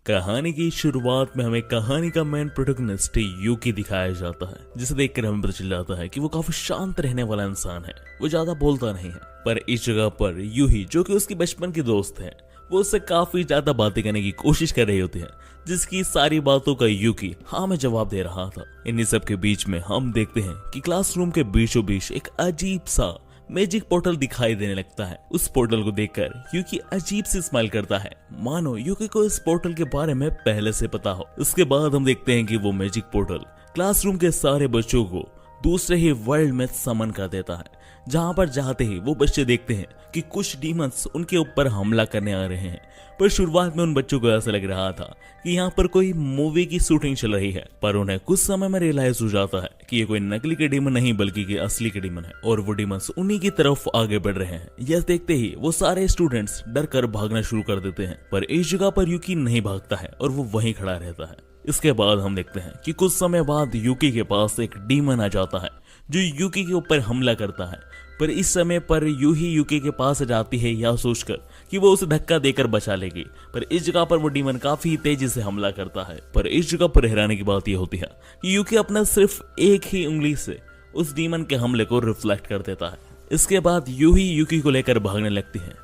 कहानी की शुरुआत में हमें कहानी का मेन प्रोटैगनिस्ट यूकी दिखाया जाता है, जिसे देखकर हमें पता चल जाता है कि वो काफी शांत रहने वाला इंसान है। वो ज्यादा बोलता नहीं है, पर इस जगह पर यूही जो कि उसकी बचपन की दोस्त है, वो उससे काफी ज्यादा बातें करने की कोशिश कर रही होती है, जिसकी सारी बातों का यूकी हाँ में जवाब दे रहा था। इन्हीं सब के बीच में हम देखते हैं कि क्लासरूम के बीचों बीच एक अजीब सा मैजिक पोर्टल दिखाई देने लगता है। उस पोर्टल को देखकर यूकी अजीब सी स्माइल करता है, मानो यूकी को इस पोर्टल के बारे में पहले से पता हो। उसके बाद हम देखते हैं कि वो मैजिक पोर्टल क्लासरूम के सारे बच्चों को दूसरे ही वर्ल्ड में समन कर देता है, जहां पर जाते ही वो बच्चे देखते हैं कि कुछ डीमंस उनके ऊपर हमला करने आ रहे हैं। पर शुरुआत में उन बच्चों को ऐसा लग रहा था कि यहाँ पर कोई मूवी की शूटिंग चल रही है, पर उन्हें कुछ समय में रियलाइज हो जाता है कि ये कोई नकली के डीमन नहीं बल्कि कि असली के डीमन है, और वो डीमंस उन्हीं की तरफ आगे बढ़ रहे हैं। यह देखते ही वो सारे स्टूडेंट्स डर कर भागना शुरू कर देते हैं, पर इस जगह पर यूकी नहीं भागता है और वो वहीं खड़ा रहता है। इसके बाद हम देखते हैं कि कुछ समय बाद यूकी के पास एक डीमन आ जाता है जो यूकी के ऊपर हमला करता है। पर इस समय पर यूही यूकी के पास जाती है यह सोचकर कि वो उसे धक्का देकर बचा लेगी, पर इस जगह पर वो डीमन काफी तेजी से हमला करता है। पर इस जगह पर हैरानी की बात यह होती है कि यूकी अपना सिर्फ एक ही उंगली से उस डीमन के हमले को रिफ्लेक्ट कर देता है। इसके बाद यूही यूकी को लेकर भागने लगती है।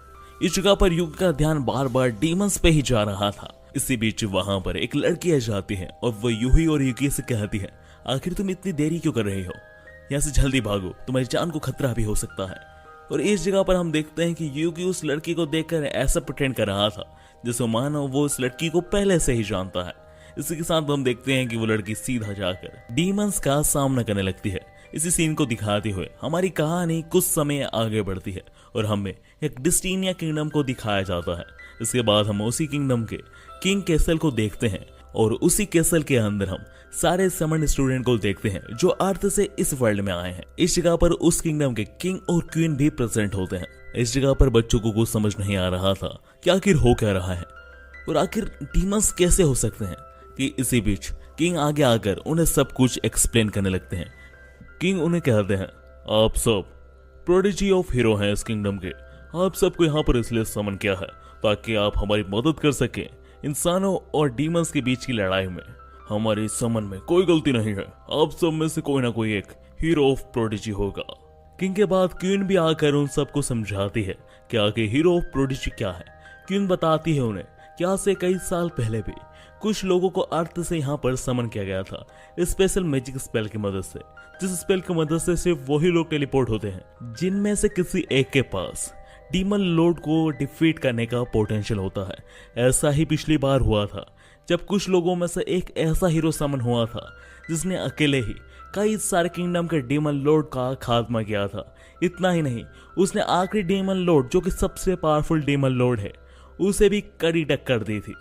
इस जगह पर यूकी का ध्यान बार बार डीमंस पे ही जा रहा था। इसी बीच वहां पर एक लड़की आ जाती है और वो यूही और यूकी से कहती है, आखिर तुम इतनी देरी क्यों कर रही हो, यहाँ से जल्दी भागो, तुम्हारी जान को खतरा भी हो सकता है। और इस जगह पर हम देखते हैं कि यूकी उस लड़की को देखकर ऐसा प्रिटेंड कर रहा था जैसे मानो वो उस लड़की को पहले से ही जानता है। इसी के साथ हम देखते हैं कि वो लड़की सीधा जाकर डीमंस का सामना करने लगती है। इसी सीन को दिखाते हुए हमारी कहानी कुछ समय आगे बढ़ती है और हमें एक डिस्टीनिया किंगडम को दिखाया जाता है। इसके बाद हम उसी किंगडम के किंग कैसल को देखते हैं और उसी कैसल के अंदर हम सारे समन स्टूडेंट को देखते हैं जो अर्थ से इस वर्ल्ड में आए हैं। इस जगह पर उस किंगडम के किंग और क्वीन भी प्रेजेंट होते हैं। इस जगह पर बच्चों को कुछ समझ नहीं आ रहा था कि आखिर हो क्या रहा है और आखिर डीमंस कैसे हो सकते हैं, कि इसी बीच किंग आगे आकर उन्हें सब कुछ एक्सप्लेन करने लगते हैं। किंग उन्हें कहते हैं, आप सब प्रोडिजी ऑफ हीरो हैं इस किंगडम के, आप सबको यहाँ पर इसलिए समन किया है ताकि आप हमारी मदद कर सकें। इंसानों और डीमंस के बीच की लड़ाई में हमारी समन में कोई गलती नहीं है, आप सब में से कोई ना कोई एक हीरो ऑफ प्रोडिजी होगा। किंग के बाद क्वीन भी आकर उन सबको समझाती है कि आगे हीरो ऑफ प्रोडिजी क्या है। क्वीन बताती है उन्हें कि आज से कई साल पहले भी कुछ लोगों को अर्थ से यहाँ पर समन किया गया था स्पेशल मैजिक स्पेल की मदद से, जिस स्पेल की मदद से सिर्फ वही लोग टेलीपोर्ट होते हैं जिनमें से किसी एक के पास डीमन लॉर्ड को डिफीट करने का पोटेंशियल होता है। ऐसा ही पिछली बार हुआ था जब कुछ लोगों में से एक ऐसा हीरो समन हुआ था जिसने अकेले ही कई सारे किंगडम के डीमन लॉर्ड का खात्मा किया था। इतना ही नहीं, उसने आखिरी डीमन लॉर्ड जो कि सबसे पावरफुल डीमन लॉर्ड है उसे भी कड़ी टक्कर दी थी।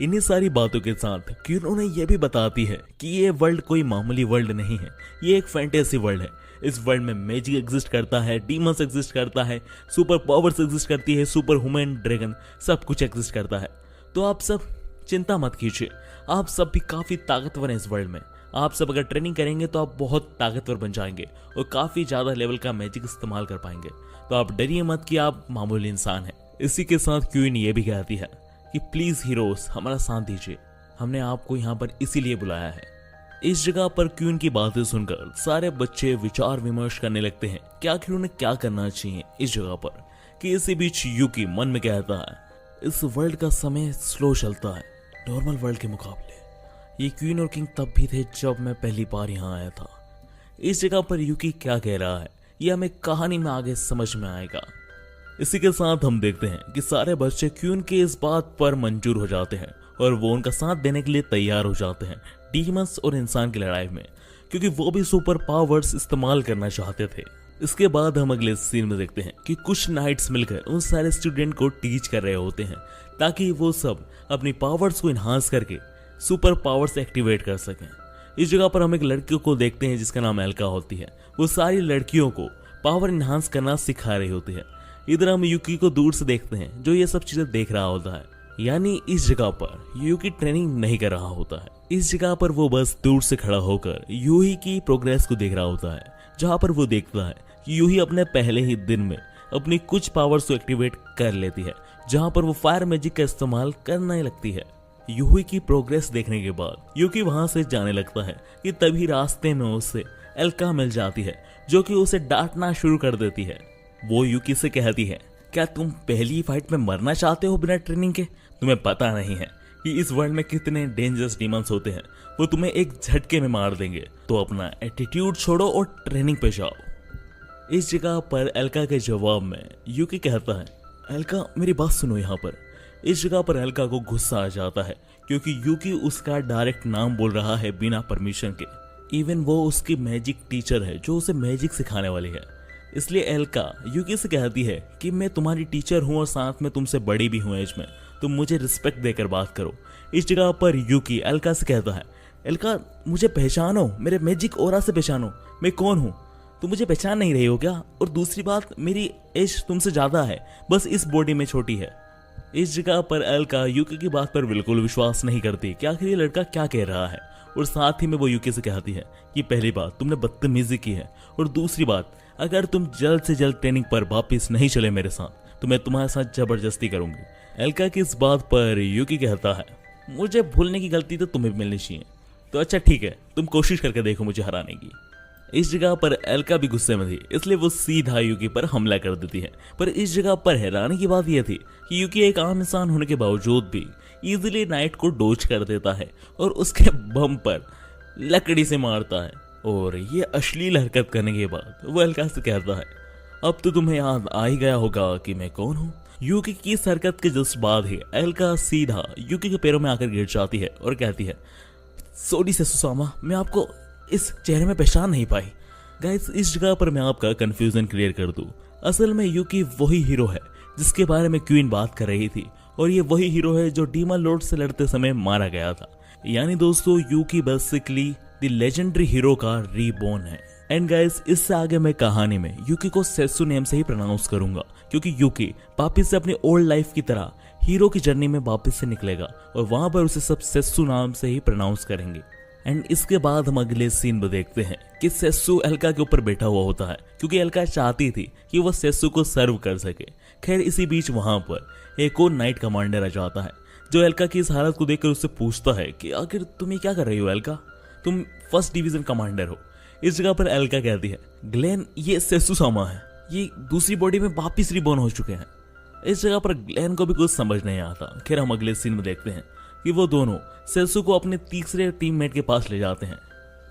इन्हीं सारी बातों के साथ क्वीन उन्हें यह भी बताती है कि ये वर्ल्ड कोई मामूली वर्ल्ड नहीं है, ये एक फैंटेसी वर्ल्ड है। इस वर्ल्ड में मैजिक एग्जिस्ट करता है, डीमंस एग्जिस्ट करता है, सुपर पावर्स एग्जिस्ट करती है, सुपर ह्यूमन ड्रैगन सब कुछ एग्जिस्ट करता है। तो आप सब चिंता मत कीजिए, आप सब भी काफी ताकतवर हैं इस वर्ल्ड में। आप सब अगर ट्रेनिंग करेंगे तो आप बहुत ताकतवर बन जाएंगे और काफी ज्यादा लेवल का मैजिक इस्तेमाल कर पाएंगे। तो आप डरिए मत कि आप मामूली इंसान हैं। इसी के साथ क्वीन ये भी कहती है कि प्लीज हीरोज हमारा साथ दीजिए, हमने आपको यहाँ पर इसीलिए बुलाया है। इस जगह पर क्वीन की बातें सुनकर सारे बच्चे विचार विमर्श करने लगते हैं कि आखिर उन्हें क्या करना चाहिए इस जगह पर। कि इसी बीच यूकी मन में कहता है, इस वर्ल्ड का समय स्लो चलता है नॉर्मल वर्ल्ड के मुकाबले। ये क्वीन और किंग तब भी थे जब मैं पहली बार यहाँ आया था। इस जगह पर यूकी क्या कह रहा है ये हमें कहानी में आगे समझ में आएगा। इसी के साथ हम देखते हैं कि सारे बच्चे क्वीन के इस बात पर मंजूर हो जाते हैं और वो उनका साथ देने के लिए तैयार हो जाते हैं डीमंस और इंसान की लड़ाई में, क्योंकि वो भी सुपर पावर्स इस्तेमाल करना चाहते थे। इसके बाद हम अगले सीन में देखते हैं कि कुछ नाइट्स मिलकर उन सारे स्टूडेंट को टीच कर रहे होते हैं ताकि वो सब अपनी पावर्स को इन्हांस करके सुपर पावर्स एक्टिवेट कर सकें। इस जगह पर हम एक लड़की को देखते हैं जिसका नाम एल्का होती है। वो सारी लड़कियों को पावर इन्हांस करना सिखा रही होती है। इधर हम यूकी को दूर से देखते हैं जो ये सब चीजें देख रहा होता है, यानी इस जगह पर यूकी ट्रेनिंग नहीं कर रहा होता है। इस जगह पर वो बस दूर से खड़ा होकर यूही की प्रोग्रेस को देख रहा होता है, जहाँ पर वो देखता है कि यूही अपने पहले ही दिन में अपनी कुछ पावर्स को एक्टिवेट कर लेती है, जहाँ पर वो फायर मैजिक का इस्तेमाल करने लगती है। यूही की प्रोग्रेस देखने के बाद यूकी वहां से जाने लगता है कि तभी रास्ते में उसे एल्का मिल जाती है, जो कि उसे डांटना शुरू कर देती है। वो यूकी से कहती है, क्या तुम पहली फाइट में मरना चाहते हो बिना ट्रेनिंग के? तुम्हें पता नहीं है कि इस वर्ल्ड में कितने डेंजरस डीमंस होते हैं, वो तुम्हें एक झटके में मार देंगे। तो अपना एटीट्यूड छोड़ो और ट्रेनिंग पे जाओ। इस जगह पर एल्का के जवाब में यूकी कहता है, एल्का मेरी बात सुनो यहाँ पर। इस जगह पर एल्का को गुस्सा आ जाता है क्योंकि यूकी उसका डायरेक्ट नाम बोल रहा है बिना परमिशन के। इवन वो उसकी मैजिक टीचर है जो उसे मैजिक सिखाने वाली है। इसलिए एल्का यूकी से कहती है कि मैं तुम्हारी टीचर हूँ और साथ में तुमसे बड़ी भी हूँ एज में, तुम मुझे रिस्पेक्ट देकर बात करो। इस जगह पर यूकी एल्का से कहता है, एल्का मुझे पहचानो, मेरे मैजिक ऑरा से पहचानो, मैं कौन हूँ? तुम मुझे पहचान नहीं रही हो क्या? और दूसरी बात, मेरी एज तुमसे ज्यादा है, बस इस बॉडी में छोटी है। इस जगह पर एल्का यूकी की बात पर बिल्कुल विश्वास नहीं करती कि आखिर ये लड़का क्या कह रहा है। और साथ ही में वो यूकी से कहती है कि पहली बात तुमने बदतमीजी की है, और दूसरी बात अगर तुम जल्द से जल्द ट्रेनिंग पर वापस नहीं चले मेरे साथ तो मैं तुम्हारे साथ जबरदस्ती करूंगी। एल्का की इस बात पर यूकी कहता है, मुझे भूलने की गलती तो तुम्हें मिलनी चाहिए, तो अच्छा ठीक है, तुम कोशिश करके देखो मुझे हराने की। इस जगह पर एल्का भी गुस्से में थी, इसलिए वो सीधा यूकी पर हमला कर देती है। पर इस जगह पर हैरानी की बात यह थी कि यूकी एक आम इंसान होने के बावजूद भी इजीली नाइट को डोज कर देता है और उसके बम पर लकड़ी से मारता है। और ये अश्लील हरकत करने के बाद वो एल्का से कहता है, अब तो तुम्हें याद आ ही गया होगा कि मैं कौन हूँ। यूकी की इस हरकत के जस्ट बाद ही एल्का सीधा यूकी के पैरों में आकर गिर जाती है और कहती है, सॉरी से सुसामा, मैं आपको इस चेहरे में पहचान नहीं पाई। गाइस, इस जगह पर मैं आपका कंफ्यूजन क्लियर कर दूं। असल में यूकी वही हीरो है जिसके बारे में क्वीन बात कर रही थी, और ये वही हीरो है जो डीमन लॉर्ड से लड़ते समय मारा गया था। यानी दोस्तों, यूकी बेसिकली द लेजेंडरी हीरो का रीबॉर्न है। एंड गाइस, इससे आगे मैं कहानी में यूकी को सेत्सु नेम से ही प्रोनाउंस करूंगा, क्योंकि यूकी वापिस से अपनी ओल्ड लाइफ की तरह हीरो की जर्नी में वापस से निकलेगा और वहां पर उसे सब सेत्सु नाम से ही प्रोनाउंस करेंगे। एंड इसके बाद हम अगले सीन में देखते हैं कि सेत्सु एल्का के ऊपर बैठा हुआ होता है, क्योंकि एल्का चाहती थी कि वो सेत्सु को सर्व कर सके। खैर, इसी बीच वहां पर एक और नाइट कमांडर आ जाता है, जो एल्का की इस हालत को देखकर उससे पूछता है कि आखिर तुम ये क्या कर रही हो एल्का, तुम फर्स्ट डिवीजन कमांडर हो। इस जगह पर एल्का कहती है, ग्लेन ये सेत्सु सामा है, ये दूसरी बॉडी में वापिस रिबॉर्न हो चुके हैं। इस जगह पर ग्लेन को भी कुछ समझ नहीं आता। खैर, हम अगले सीन में देखते हैं कि वो दोनों सेत्सु को अपने तीसरे टीममेट के पास ले जाते हैं,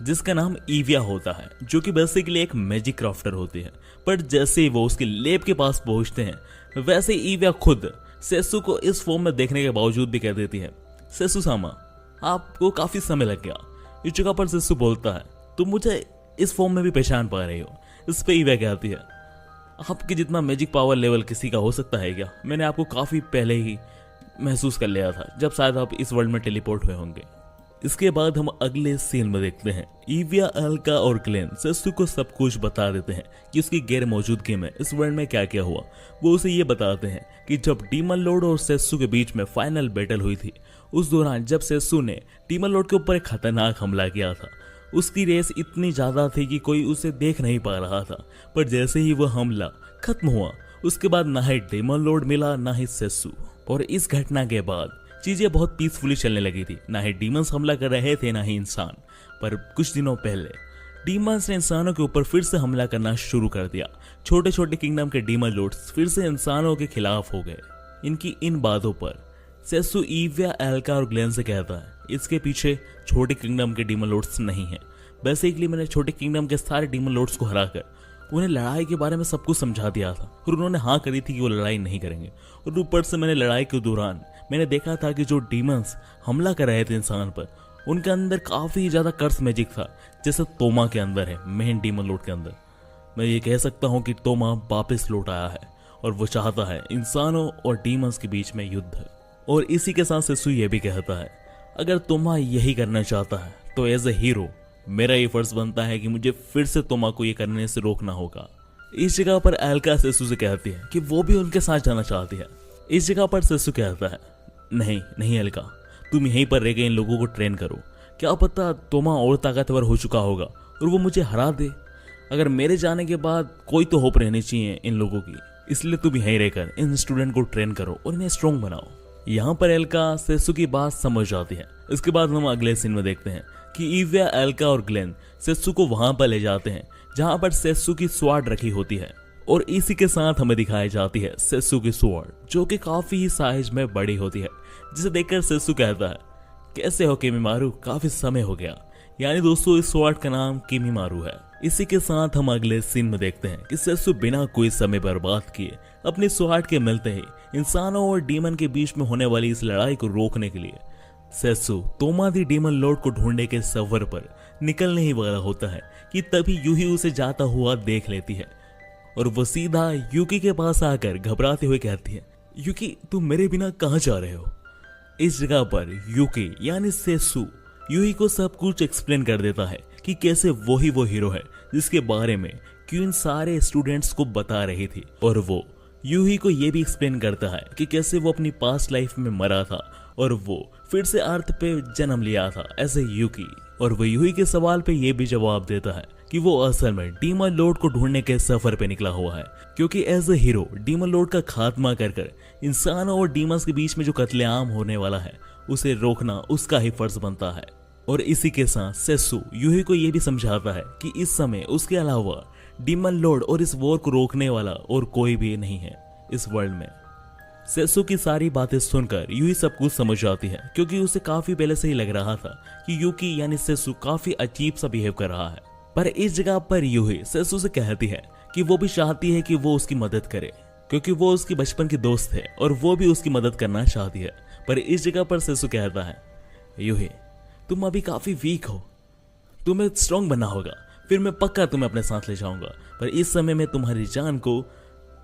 जिसका नाम ईविया होता है, जो कि बेसिकली एक मैजिक क्राफ्टर होती है। पर जैसे ही वो उसके लैब के पास पहुंचते हैं, वैसे ईविया खुद सेत्सु को इस फॉर्म में देखने के बावजूद भी कह देती है, सेत्सु सामा, आपको काफी समय लग गया। इस जगह पर सेत्सु बोलता है, तुम मुझे इस फॉर्म में भी पहचान पा रही हो। इस पे ईविया कहती है, आपके जितना मैजिक पावर लेवल किसी का हो सकता है क्या? मैंने आपको काफी पहले ही महसूस कर लिया था, जब शायद आप इस वर्ल्ड में टेलीपोर्ट हुए होंगे। इसके बाद हम अगले सीन में देखते हैं ईविया, एल्का और ग्लेन सेत्सु को सब कुछ बता देते हैं कि उसकी गैर मौजूदगी में इस वर्ल्ड में क्या क्या हुआ। वो उसे ये बताते हैं कि जब डीमन लॉर्ड और सेत्सु के बीच में फाइनल बैटल हुई थी, उस दौरान जब सेत्सु ने डीमन लॉर्ड के ऊपर एक खतरनाक हमला किया था, उसकी रेस इतनी ज्यादा थी कि कोई उसे देख नहीं पा रहा था। पर जैसे ही वह हमला खत्म हुआ, उसके बाद ना ही डीमन लॉर्ड मिला ना ही सेत्सु। और इस घटना के बाद चीजें बहुत पीसफुली चलने लगी थी। ना ही डीमंस हमला कर रहे थे ना ही इंसान। पर कुछ दिनों पहले डीमंस ने इंसानों के ऊपर फिर से हमला करना शुरू कर दिया। छोटे छोटे किंगडम के डीमन लॉर्ड्स फिर से इंसानों के खिलाफ हो गए। इनकी इन बातों पर सेत्सु ईविया, एल्का और ग्लेन से कहता है, इसके पीछे छोटे किंगडम के डीमन लॉर्ड्स नहीं है। बेसिकली मैंने छोटे किंगडम के सारे डीमन लॉर्ड्स को हराकर उन्हें लड़ाई के बारे में सब कुछ समझा दिया था, और उन्होंने हाँ करी थी कि वो लड़ाई नहीं करेंगे। और ऊपर से मैंने लड़ाई के दौरान मैंने देखा था कि जो डीमंस हमला कर रहे थे इंसान पर, उनके अंदर काफी ज्यादा कर्स मैजिक था, जैसे तोमा के अंदर है, मेन डीमन लॉर्ड के अंदर। मैं ये कह सकता हूँ कि तोमा वापस लौट आया है और वो चाहता है इंसानों और डीमंस के बीच में युद्ध। और इसी के साथ सेत्सु ये भी कहता है, अगर तोमा यही करना चाहता है तो एज ए हीरो मेरा ये फर्ज बनता है कि मुझे फिर से तोमा को ये करने से रोकना होगा। इस जगह पर एल्का सेत्सु से कहती है कि वो भी उनके साथ जाना चाहती है। इस जगह पर सेत्सु कहता है, नहीं नहीं एल्का, तुम यहीं पर रह के इन लोगों को ट्रेन करो। क्या पता तोमा और ताकतवर हो चुका होगा और वो मुझे हरा दे। अगर मेरे जाने के बाद कोई तो होप रहनी चाहिए इन लोगों की, इसलिए तुम यहीं रहकर इन स्टूडेंट को ट्रेन करो और इन्हें स्ट्रॉन्ग बनाओ। यहाँ पर एल्का सेसु की बात समझ जाती है। इसके बाद हम अगले सीन में देखते हैं कि इविया, एल्का और ग्लेन सेसु को वहां पर ले जाते हैं जहां पर सेसु की स्वॉर्ड रखी होती है, और इसी के साथ हमें दिखाई जाती है सेसु की स्वॉर्ड जो कि काफी ही साइज में बड़ी होती है, जिसे देखकर सेसु कहता है, कैसे हो किमीमारू, काफी समय हो गया। यानी दोस्तों इस स्वॉर्ड का नाम किमीमारू है। इसी के साथ हम अगले सीन में देखते हैं कि सेसु बिना कोई समय बर्बाद किए अपनी स्वॉर्ड के मिलते ही इंसानों और डीमन के बीच में होने वाली इस लड़ाई को रोकने के लिए सेसु तोमादी डीमन लॉर्ड को ढूंढने के सफर पर निकलने ही वाला होता है कि तभी यूही उसे जाता हुआ देख लेती है, और वो सीधा यूकी के पास आकर घबराते हुए कहती है, यूकी तुम मेरे बिना कहाँ जा रहे हो। इस जगह पर यूकी यानी सेसु यूही को सब कुछ एक्सप्लेन कर देता है कि कैसे वो हीरो है जिसके बारे में क्वीन सारे स्टूडेंट्स को बता रही थी, और वो यूही को ये भी एक्सप्लेन करता है कि कैसे वो अपनी पास्ट लाइफ में मरा था और वो फिर से अर्थ पे जन्म लिया था ऐसे यूकी, और वो यूही के सवाल पे ये भी जवाब देता है कि वो असल में डीमन लॉर्ड को ढूंढने के सफर पे निकला हुआ है, क्योंकि as a hero demon lord का खात्मा कर इंसानों और डीमंस के बीच में जो कत्लेआम होने वाला है उसे रोकना उसका ही फर्ज बनता है। और इसी के साथ सेसु यूही को ये भी समझाता है कि इस समय उसके अलावा डीमन लॉर्ड और इस वॉर को रोकने वाला और कोई भी नहीं है इस वर्ल्ड में। सेसु की सारी बातें सुनकर यूही सब कुछ समझ जाती है, क्योंकि उसे काफी पहले से ही लग रहा था कि यूकी यानी सेसु काफी अजीब सा बिहेव कर रहा है। पर इस जगह पर यूही सेसु से कहती है कि वो भी चाहती है कि वो उसकी मदद करे, क्योंकि वो उसकी बचपन की दोस्त है और वो भी उसकी मदद करना चाहती है। पर इस जगह पर सेसु कहता है, यूही तुम अभी काफी वीक हो, तुम्हें स्ट्रॉन्ग बनना होगा, फिर मैं पक्का तुम्हें अपने साथ ले जाऊंगा, पर इस समय मैं तुम्हारी जान को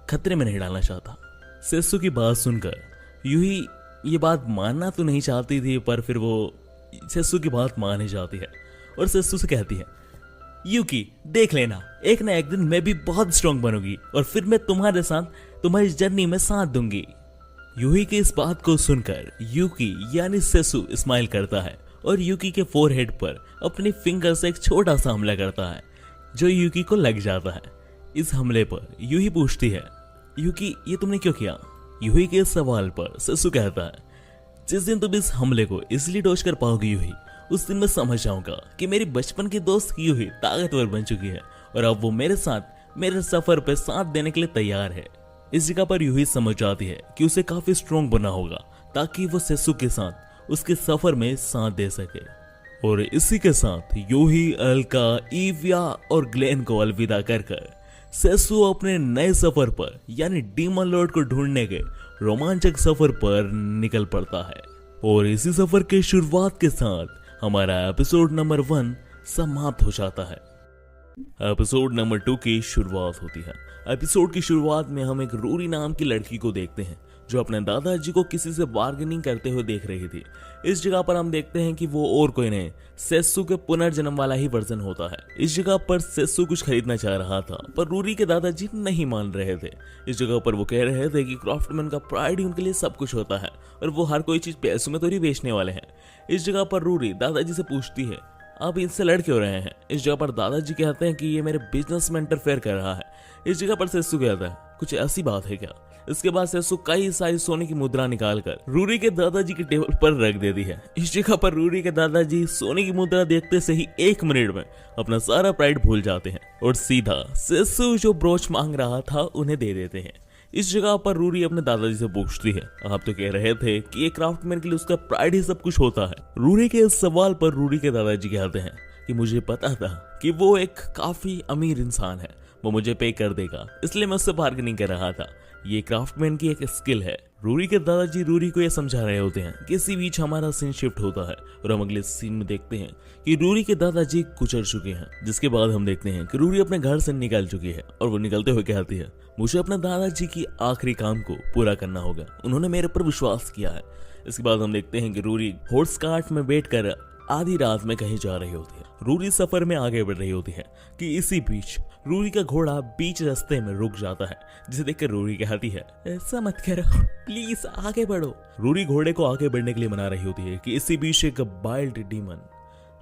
खतरे में नहीं डालना चाहता। सेसु की बात सुनकर यूही ये बात मानना तो नहीं चाहती थी, पर फिर वो सेसु की बात मान ही जाती है और सेसु से कहती है, यूकी देख लेना, एक ना एक दिन मैं भी बहुत स्ट्रॉन्ग बनूंगी और फिर मैं तुम्हारे साथ तुम्हारी जर्नी में साथ दूंगी। यूही की इस बात को सुनकर यूकी यानी सेसु स्माइल करता है और यूकी के फोरहेड पर अपनी फिंगर से एक छोटा सा हमला करता है जो यूकी को लग जाता है। इस हमले पर यूही पूछती है, यूकी ये तुमने क्यों किया। यूही के सवाल पर सेसु कहता है, जिस दिन तुम इस हमले को इसलिए डॉज कर पाओगी यूही, उस दिन मैं समझ जाऊंगा कि मेरी बचपन की दोस्त यूही ताकतवर बन चुकी है और अब वो मेरे साथ मेरे सफर पे साथ देने के लिए तैयार है। इस जगह पर यूही समझ जाती है कि उसे काफी स्ट्रॉन्ग बनना होगा ताकि वो सेसु के साथ उसके सफर में साथ दे सके। और इसी के साथ यूही, एल्का, इविया और ग्लेन को अलविदा कर सेसु अपने नए सफर पर यानी डीमन लॉर्ड को ढूंढने के रोमांचक सफर पर निकल पड़ता है। और इसी सफर के शुरुआत के साथ हमारा एपिसोड नंबर 1 समाप्त हो जाता है। एपिसोड नंबर 2 की शुरुआत होती है। एपिसोड की शुरुआत में हम एक रूरी नाम की लड़की को देखते हैं जो अपने दादाजी को किसी से बार्गेनिंग करते हुए देख रही थी। इस जगह पर हम देखते हैं कि वो और कोई नहीं, सेसु के पुनर्जन्म वाला ही वर्जन होता है। इस जगह पर सेसु कुछ खरीदना चाह रहा था पर रूरी के दादाजी नहीं मान रहे थे। इस जगह पर वो कह रहे थे कि क्राफ्टमैन का प्राइड ही उनके लिए सब कुछ होता है और वो हर कोई चीज पैसों में तो नहीं बेचने वाले हैं। इस जगह पर रूरी दादाजी से पूछती है, आप इनसे लड़ क्यों रहे हैं। इस जगह पर दादाजी कहते हैं कि ये मेरे बिजनेस में इंटरफेयर कर रहा है। इस जगह पर सेसु कहता है, कुछ ऐसी बात है क्या। इसके बाद सेसु कई सारी सोने की मुद्रा निकालकर रूरी के दादाजी के टेबल पर रख देती है। इस जगह पर रूरी के दादाजी सोने की मुद्रा देखते से ही 1 मिनट में अपना सारा प्राइड भूल जाते हैं और सीधा सेसु जो ब्रोच मांग रहा था उन्हें दे देते हैं। इस जगह पर रूरी अपने दादाजी से पूछती है, आप तो कह रहे थे कि ये क्राफ्टमैन के लिए उसका प्राइड ही सब कुछ होता है। रूरी के इस सवाल पर रूरी के दादाजी कहते हैं कि मुझे पता था कि वो एक काफी अमीर इंसान है, वो मुझे पे कर देगा, इसलिए मैं उससे बार्गेनिंग कर रहा था। ये क्राफ्टमैन की एक स्किल है। रूरी के दादाजी रूरी को यह समझा रहे होते हैं कि इसी बीच हमारा सीन शिफ्ट होता है और हम अगले सीन में देखते हैं कि रूरी के दादाजी गुजर चुके हैं। जिसके बाद हम देखते हैं कि रूरी अपने घर से निकल चुकी है और वो निकलते हुए कहती है, मुझे अपने दादाजी की आखिरी काम को पूरा करना होगा, उन्होंने मेरे पर विश्वास किया है। इसके बाद हम देखते हैं कि रूरी हॉर्स कार्ट में बैठकर आधी रात में कहीं जा रही होती है। रूरी सफर में आगे बढ़ रही होती है कि इसी बीच रूरी का घोड़ा बीच रास्ते में रुक जाता है, जिसे देखकर रूरी कहती है, ऐसा मत करो प्लीज, आगे बढ़ो। रूरी घोड़े को आगे बढ़ने के लिए मना रही होती है कि इसी बीच एक वाइल्ड डीमन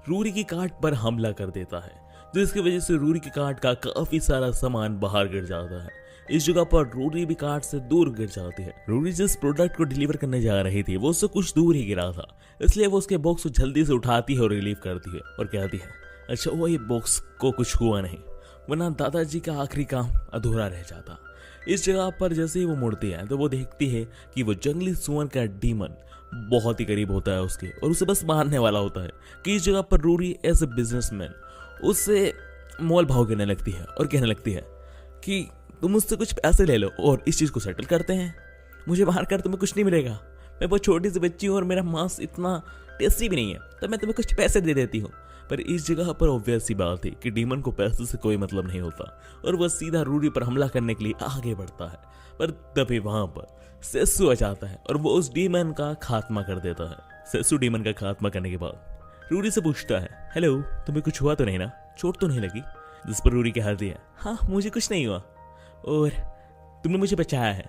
रूरी की कार्ट पर हमला कर देता है, जिसकी वजह से रूरी की कार्ट का काफी सारा सामान बाहर गिर जाता है। इस जगह पर रूरी भी कार से दूर गिर जाती है। रूरी जिस प्रोडक्ट को डिलीवर करने जा रही थी वो उससे कुछ दूर ही गिरा था, इसलिए वो उसके बॉक्स को जल्दी से उठाती है और रिलीव करती है और कहती है अच्छा वो ये बॉक्स को कुछ हुआ नहीं, वरना दादाजी का आखिरी काम अधूरा रह जाता। इस जगह पर जैसे ही वो मुड़ती है तो वो देखती है कि वो जंगली सुअर का डीमन बहुत ही करीब होता है उसके और उसे बस मारने वाला होता है। कि इस जगह पर रूरी एज ए बिजनेसमैन उससे मोल भाव करने लगती है और कहने लगती है कि तुम मुझसे कुछ पैसे ले लो और इस चीज़ को सेटल करते हैं, मुझे बाहर कर तुम्हें कुछ नहीं मिलेगा, मैं बहुत छोटी सी बच्ची हूँ और मेरा मांस इतना टेस्टी भी नहीं है, तो मैं तुम्हें कुछ पैसे दे देती हूँ। पर इस जगह पर ऑब्वियस सी बात थी कि डीमन को पैसे से कोई मतलब नहीं होता और वह सीधा रूरी पर हमला करने के लिए आगे बढ़ता है। पर तभी वहां पर सेसु आ जाता है और वो उस डीमन का खात्मा कर देता है। सेसु डीमन का खात्मा करने के बाद रूरी से पूछता है हेलो तुम्हें कुछ हुआ तो नहीं ना, चोट तो नहीं लगी? जिस पर रूरी कहती है हाँ मुझे कुछ नहीं हुआ और तुमने मुझे बचाया है,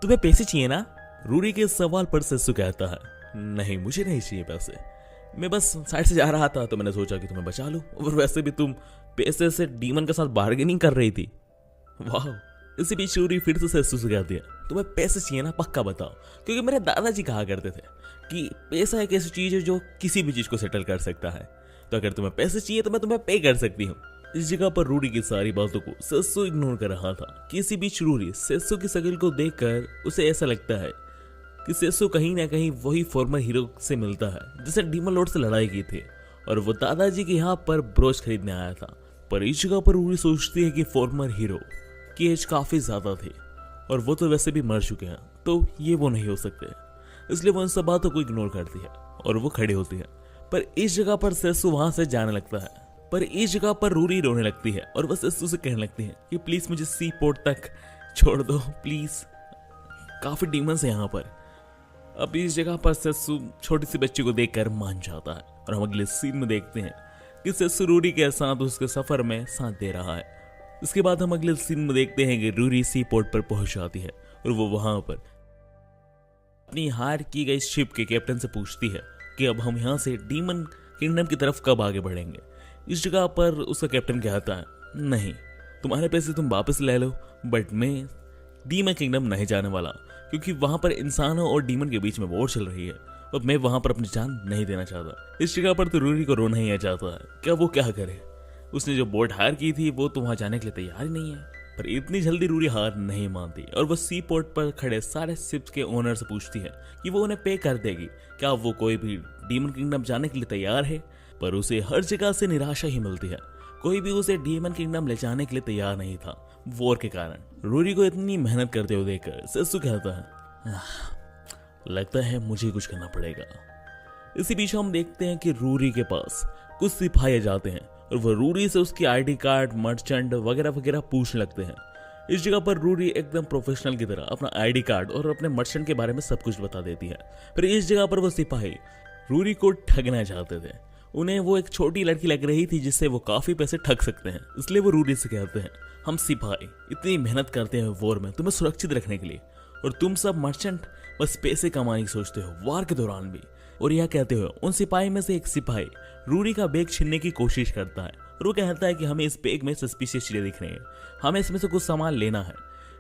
तुम्हें पैसे चाहिए ना? रूरी के सवाल पर सेसु कहता है नहीं मुझे नहीं चाहिए पैसे, मैं बस साइड से जा रहा था तो मैंने सोचा कि तुम्हें बचा लूं, और वैसे भी तुम पैसे से डीमन के साथ बार्गेनिंग कर रही थी। वाह। इसी बीच रूरी फिर से सेसु से कहती है तुम्हें पैसे चाहिए ना, पक्का बताओ, क्योंकि मेरे दादाजी कहा करते थे कि पैसा एक ऐसी चीज है जो किसी भी चीज को सेटल कर सकता है, तो अगर तुम्हें पैसे चाहिए तो मैं तुम्हें पे कर सकती हूँ। इस जगह पर रूरी की सारी बातों को सेसु इग्नोर कर रहा था कि इसी बीच रूरी सेसु की शक्ल को देखकर उसे ऐसा लगता है कि सेसु कहीं ना कहीं वही फॉर्मर हीरो से मिलता है जिसे डीमन लॉर्ड से लड़ाई की थी और वो दादाजी के यहाँ पर ब्रोच खरीदने आया था। पर इस जगह पर रूरी सोचती है कि फॉर्मर हीरो की एज काफी ज्यादा थी और वो तो वैसे भी मर चुके हैं, तो ये वो नहीं हो सकते, इसलिए वो इन सब बातों को इग्नोर करती है और वो खड़ी होती है। पर इस जगह पर सेसु वहां से जाने लगता है, पर इस जगह पर रूरी रोने लगती है और वह सेसु से कहने लगती है कि प्लीज मुझे सी पोर्ट तक छोड़ दो प्लीज, काफी डीमंस है यहाँ पर। अब इस जगह पर सेसु छोटी सी बच्ची को देखकर मान जाता है और हम अगले सीन में देखते हैं कि सेसु रूरी के साथ उसके सफर में साथ दे रहा है। इसके बाद हम अगले सीन में देखते हैं कि रूरी सी पोर्ट पर पहुंच जाती है और वो वहां पर अपनी हायर की गई शिप के कैप्टन से पूछती है कि अब हम यहाँ से डीमन किंगडम की तरफ कब आगे बढ़ेंगे। इस जगह पर उसका कैप्टन कहता है नहीं, तुम्हारे पैसे तुम वापस ले लो, बट मैं डीमन किंगडम नहीं जाने वाला, क्योंकि वहां पर इंसानों और डीमन के बीच में वॉर चल रही है और मैं वहां पर अपनी जान नहीं देना चाहता। इस जगह पर तो रूरी को रोना ही आ जाता है, क्या वो क्या करे, उसने जो बोट हायर की थी वो तो वहां जाने के लिए तैयार ही नहीं है। पर इतनी जल्दी रूरी हार नहीं मानती और वो सी पोर्ट पर खड़े सारे शिप्स के ओनर से पूछती है कि वो उन्हें पे कर देगी, क्या वो कोई भी डीमन किंगडम जाने के लिए तैयार है। पर उसे हर जगह से निराशा ही मिलती है, कोई भी उसे डीमन किंगडम ले जाने के लिए तैयार नहीं था वॉर के कारण। रूरी को इतनी मेहनत करते हुए देखकर सेसु कहता है लगता है मुझे कुछ करना पड़ेगा। इसी बीच हम देखते हैं कि रूरी के पास कुछ सिपाही जाते हैं और वह रूरी से उसकी आईडी कार्ड, मर्चेंट वगैरह वगैरह पूछने लगते हैं। इस जगह पर रूरी एकदम प्रोफेशनल की तरह अपना आईडी कार्ड और अपने मर्चेंट के बारे में सब कुछ बता देती है। फिर इस जगह पर वो सिपाही रूरी को ठगना चाहते थे, उन्हें वो एक छोटी लड़की लग रही थी जिससे वो काफी पैसे ठग सकते हैं, इसलिए वो रूरी से कहते हैं हम सिपाही इतनी मेहनत करते हैं वॉर में तुम्हें सुरक्षित रखने के लिए, और तुम सब मर्चेंट बस पैसे कमाने की सोचते हो वॉर के दौरान भी। और यह कहते हुए उन सिपाही में से एक सिपाही रूरी का बैग छीनने की कोशिश करता है और वो कहता है कि हमें इस बैग में सस्पिशियस चीजें दिख रही हैं, हमें इसमें से कुछ सामान लेना है।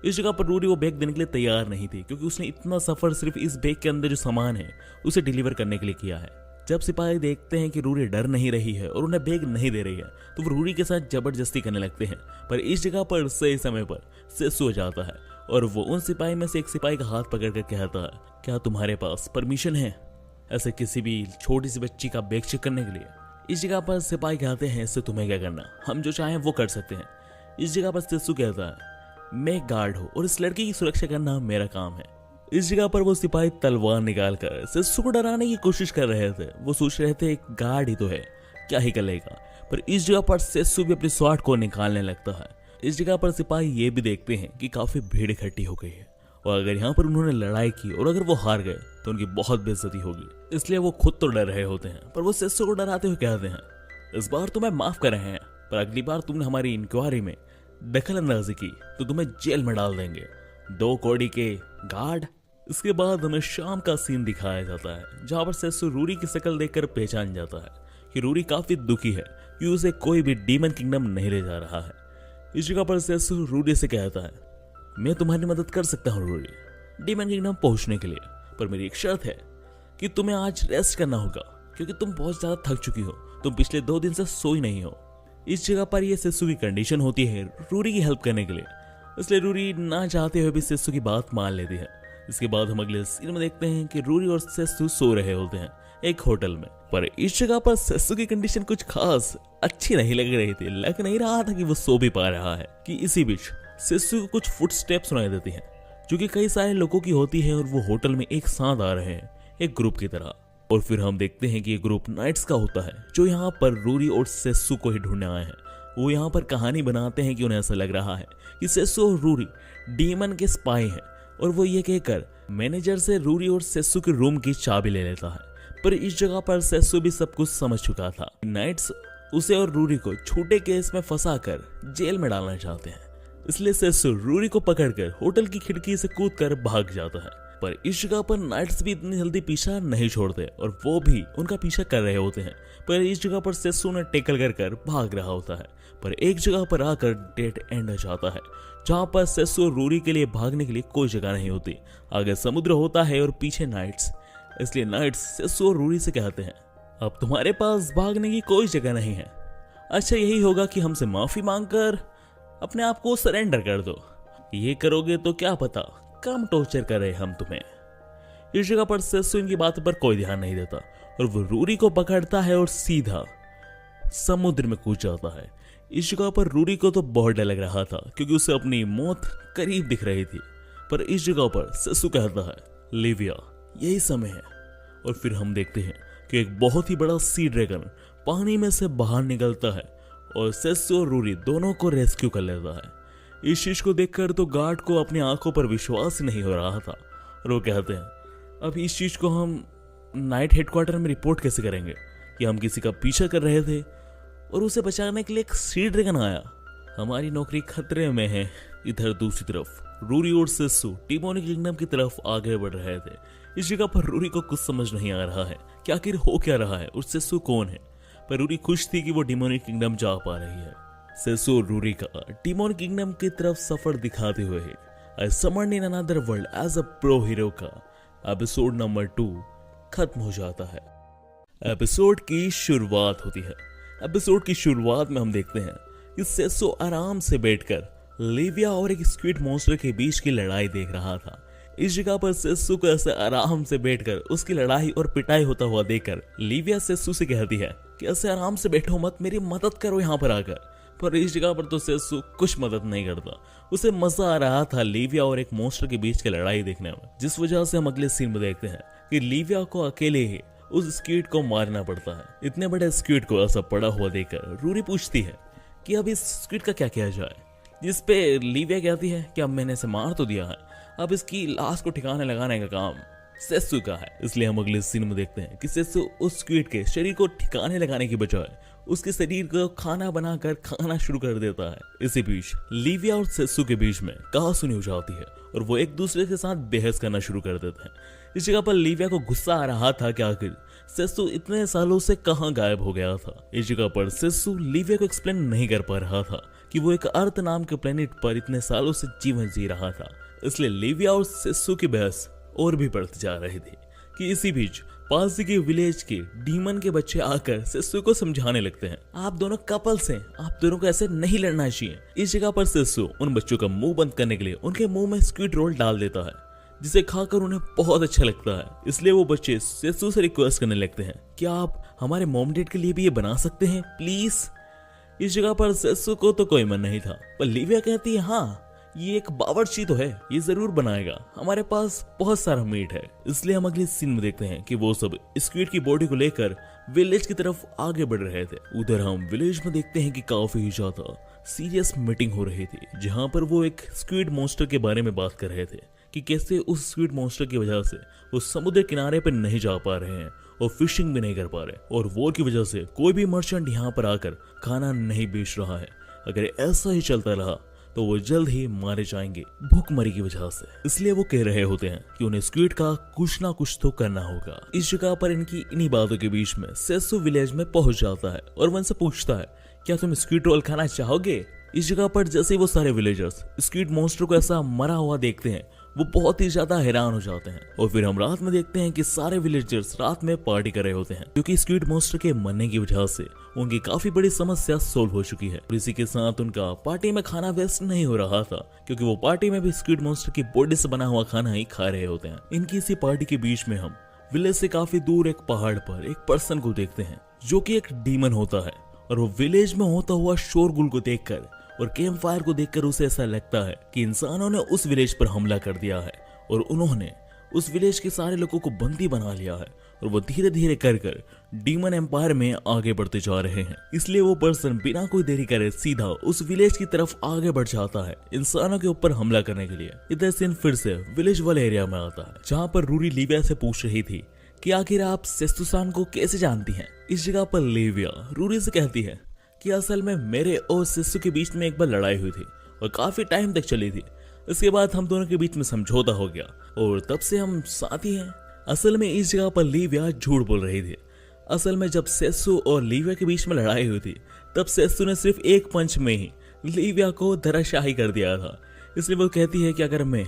इस जगह पर रूरी वो बैग देने के लिए तैयार नहीं थी, क्योंकि उसने इतना सफर सिर्फ इस बैग के अंदर जो सामान है उसे डिलीवर करने के लिए किया है। जब सिपाही देखते हैं कि रूरी डर नहीं रही है और उन्हें बैग नहीं दे रही है तो वो रूरी के साथ जबरदस्ती करने लगते हैं। पर इस जगह पर सही समय पर सेसु हो जाता है और वो उन सिपाही में से एक सिपाही का हाथ पकड़कर कहता है क्या तुम्हारे पास परमिशन है ऐसे किसी भी छोटी सी बच्ची का बैग चेक करने के लिए। इस जगह पर सिपाही कहते हैं इससे तुम्हें क्या करना, हम जो चाहें वो कर सकते हैं। इस जगह पर सेसु कहता है मैं एक गार्ड हूँ और इस लड़की की सुरक्षा करना मेरा काम है। इस जगह पर वो सिपाही तलवार निकालकर सेसु को डराने की कोशिश कर रहे थे, वो सोच रहे थे एक गार्ड ही तो है क्या ही कर लेगा। पर इस जगह पर सेसु भी अपनी स्वाट को निकालने लगता है। इस जगह पर सिपाही ये भी देखते हैं कि काफी भीड़ इकट्ठी हो गई है और अगर यहाँ पर उन्होंने लड़ाई की और अगर वो हार गए तो उनकी बहुत बेइज्जती होगी, इसलिए वो खुद तो डर रहे होते हैं। पर वो सेसु को डराते हुए कहते हैं इस बार तुम्हें माफ कर रहे हैं, पर अगली बार तुमने हमारी इंक्वायरी में दखल अंदाजी की तो तुम्हें जेल में डाल देंगे, 2 कौड़ी के गार्ड। इसके बाद हमें शाम का सीन दिखाया जाता है जहां पर सेसु रूरी की शक्ल देखकर पहचान जाता है कि रूरी काफी दुखी है कि उसे कोई भी डीमन किंगडम नहीं ले जा रहा है। इस जगह पर सेसु रूरी से कहता है मैं तुम्हारी मदद कर सकता हूँ रूरी डीमन किंगडम पहुंचने के लिए, पर मेरी एक शर्त है कि तुम्हें आज रेस्ट करना होगा क्योंकि तुम बहुत ज्यादा थक चुकी हो, तुम पिछले 2 दिन से सोई नहीं हो। इस जगह पर ये सेसु की कंडीशन होती है रूरी की हेल्प करने के लिए, इसलिए रूरी ना चाहते हुए भी सेसु की बात मान लेती है। इसके बाद हम अगले सीन में देखते हैं कि रूरी और सेसु सो रहे होते हैं एक होटल में, पर इस जगह पर सेसु की कंडीशन कुछ खास अच्छी नहीं लग रही थी। लग नहीं रहा था कि वो सो भी पा रहा है कि इसी बीच सेसु को कुछ फुटस्टेप सुनाई देती हैं जो कि कई सारे लोगों की होती है और वो होटल में एक साथ आ रहे हैं एक ग्रुप की तरह। और फिर हम देखते हैं कि ये ग्रुप नाइट्स का होता है जो यहाँ पर रूरी और सेसु को ही ढूंढने आए हैं। वो यहाँ पर कहानी बनाते हैं कि उन्हें ऐसा लग रहा है कि सेसु और रूरी डीमन के स्पाई हैं, और वो ये कहकर मैनेजर से रूरी और सेसु के रूम की चाबी ले लेता है। पर इस जगह पर सेसु भी सब कुछ समझ चुका था। नाइट्स उसे और रूरी को छोटे केस में फंसाकर जेल में डालना चाहते हैं, इसलिए सेसु रूरी को पकड़कर होटल की खिड़की से कूदकर भाग जाता है। पर इस जगह पर नाइट्स भी इतनी जल्दी पीछा नहीं छोड़ते और वो भी उनका पीछा कर रहे होते हैं। पर इस जगह पर सेसु ने टेकल कर भाग रहा होता है, पर एक जगह पर आकर डेड एंड हो जाता है जहाँ पर सेसु और रूरी के लिए भागने के लिए कोई जगह नहीं होती। आगे समुद्र होता है और पीछे नाइट्स, इसलिए नाइट्स सेसु और रूरी से कहते हैं अब तुम्हारे पास भागने की कोई जगह नहीं है। अच्छा यही होगा कि हमसे माफी मांगकर अपने आप को सरेंडर कर दो, ये करोगे तो क्या पता कम टॉर्चर करे हम तुम्हें। इस जगह पर सेसु इनकी बात पर कोई ध्यान नहीं देता और वो रूरी को पकड़ता है और सीधा समुद्र में कूद जाता है। इस जगह पर रूरी को तो बहुत डर लग रहा था क्योंकि उसे अपनी मौत करीब दिख रही थी, पर इस जगह पर सेसु कहता है लिविया यही समय है। और फिर हम देखते हैं कि एक बहुत ही बड़ा सी ड्रैगन पानी में से बाहर निकलता है और सेसु और रूरी दोनों को रेस्क्यू कर लेता है। इस चीज को देखकर तो गार्ड को अपनी आंखों पर विश्वास नहीं हो रहा था और वो कहते हैं अब इस चीज को हम नाइट हेडक्वार्टर में रिपोर्ट कैसे करेंगे कि हम किसी का पीछा कर रहे थे और उसे बचाने के लिए एक सी ड्रैगन आया, हमारी नौकरी खतरे में है। इधर दूसरी तरफ रूरी और सेसु डिमोनिक किंगडम की तरफ आगे बढ़ रहे थे। इस जगह पर रूरी को कुछ समझ नहीं आ रहा है कि आखिर हो क्या रहा है और सेसु कौन है, पर रूरी खुश थी कि वो डिमोनिक किंगडम जा पा रही है। सेसु और रूरी का डिमोनिक किंगडम की तरफ सफर दिखाते हुए I summon in another world as a pro hero का एपिसोड नंबर 2 खत्म हो जाता है। एपिसोड की शुरुआत होती है। एपिसोड की शुरुआत में हम देखते हैं कि सेसु आराम से बैठकर लिविया और एक स्क्विड मॉन्स्टर के बीच की लड़ाई देख रहा था। इस जगह पर सेसु को ऐसे आराम से बैठकर उसकी लड़ाई और पिटाई होता हुआ देखकर लिविया सेसु से कहती है कि ऐसे आराम से बैठो मत, मेरी मदद करो यहाँ पर आकर। पर इस जगह पर तो सेसु कुछ मदद नहीं करता, उसे मजा आ रहा था लिविया और एक मॉन्स्टर के बीच की लड़ाई देखने में, जिस वजह से हम अगले सीन में देखते हैं कि लिविया को अकेले ही उस स्क्विड को मारना पड़ता है। इतने बड़े स्क्विड को ऐसा पड़ा हुआ देखकर रूरी पूछती है कि अब इस स्क्विड का क्या किया जाए, जिसपे लिविया कहती है कि अब मैंने इसे मार तो दिया है, अब इसकी लाश को ठिकाने लगाने का काम सेसु का है। इसलिए हम अगले सीन में देखते हैं कि सेसु उस स्क्विड के शरीर को ठिकाने लगाने की बजाय उसके शरीर को खाना बनाकर खाना शुरू कर देता है। इसी बीच लिविया और सेसु के बीच में कहासुनी हो जाती है और वो एक दूसरे के साथ बहस करना शुरू कर देते हैं। इस जगह पर लिविया को गुस्सा आ रहा था कि आखिर सेसु इतने सालों से कहां गायब हो गया था। इस जगह पर सेसु लिविया को एक्सप्लेन नहीं कर पा रहा था कि वो एक अर्थ नाम के प्लेनेट पर इतने सालों से जीवन जी रहा था। इसलिए लिविया और सेसु की बहस और भी बढ़ती जा रही थी कि इसी बीच पास के विलेज के डीमन के बच्चे आकर सेसु को समझाने लगते हैं, आप दोनों कपल्स हैं, आप दोनों को ऐसे नहीं लड़ना चाहिए। इस जगह पर सेसु उन बच्चों का मुंह बंद करने के लिए उनके मुंह में स्क्विड रोल डाल देता है, जिसे खाकर उन्हें बहुत अच्छा लगता है। इसलिए वो बच्चे सेसु से रिक्वेस्ट करने लगते हैं, क्या आप हमारे मॉम डैड के लिए भी ये बना सकते हैं प्लीज। इस जगह पर सेसु को तो कोई मन नहीं था, पर लिविया कहती है हाँ ये एक बावर्ची तो है, ये जरूर बनाएगा, हमारे पास बहुत सारा मीट है। इसलिए हम अगले सीन में देखते हैं कि वो सब स्क्विड की बॉडी को लेकर विलेज की तरफ आगे बढ़ रहे थे। उधर हम विलेज में देखते हैं कि काफी ज्यादा सीरियस मीटिंग हो रही थी, जहां पर वो एक स्क्विड मॉन्स्टर के बारे में बात कर रहे थे कि कैसे उस स्क्विड मॉन्स्टर की वजह से वो समुद्र किनारे पर नहीं जा पा रहे हैं और फिशिंग भी नहीं कर पा रहे, और वॉर की वजह से कोई भी मर्चेंट यहाँ पर आकर खाना नहीं बेच रहा है। अगर ऐसा ही चलता रहा तो वो जल्द ही मारे जाएंगे भूखमरी की वजह से। इसलिए वो कह रहे होते हैं कि उन्हें स्क्विड का कुछ ना कुछ तो करना होगा। इस जगह पर इन्हीं बातों के बीच में सेसु विलेज में पहुंच जाता है और वन से पूछता है क्या तुम स्क्विड रोल खाना चाहोगे? इस जगह पर जैसे ही वो सारे विलेजर्स स्क्विड मॉन्स्टर को ऐसा मरा हुआ देखते हैं, वो बहुत ही ज्यादा हैरान हो जाते हैं। और फिर हम रात में देखते हैं कि सारे विलेजर्स रात में पार्टी कर रहे होते हैं, क्योंकि स्क्विड मॉन्स्टर के मरने की वजह से उनकी काफी बड़ी समस्या सोल्व हो चुकी है। और इसी के साथ उनका पार्टी में खाना वेस्ट नहीं हो रहा था, क्योंकि वो पार्टी में भी स्क्विड मॉन्स्टर की बॉडी से बना हुआ खाना ही खा रहे होते हैं। इनकी इसी पार्टी के बीच में हम विलेज से काफी दूर एक पहाड़ पर एक पर्सन को देखते हैं, जो कि एक डीमन होता है। और वो विलेज में होता हुआ शोरगुल को देखकर और कैंप फायर को देखकर उसे ऐसा लगता है कि इंसानों ने उस विलेज पर हमला कर दिया है और उन्होंने उस विलेज के सारे लोगों को बंदी बना लिया है। और वो धीरे धीरे कर डीमन एम्पायर में आगे बढ़ते जा रहे हैं। इसलिए वो पर्सन बिना कोई देरी करे सीधा उस विलेज की तरफ आगे बढ़ जाता है इंसानों के ऊपर हमला करने के लिए। इधर सीन फिर से विलेज वाले एरिया में आता है, जहाँ पर रूरी लिविया से पूछ रही थी कि आखिर आप सेस्तुसान को कैसे जानती हैं। इस जगह पर लिविया रूरी से कहती है कि असल में मेरे और सेसु के बीच में एक बार लड़ाई हुई थी और काफी टाइम तक चली थी। इसके बाद हम दोनों के बीच में समझौता हो गया और तब से हम साथी हैं। असल में इस जगह पर लिविया झूठ बोल रही थी। असल में जब सेसु और लिविया के बीच में लड़ाई हुई थी, तब सेसु ने सिर्फ एक पंच में ही लिविया को धराशाही कर दिया था। इसलिए वो कहती है कि अगर मैं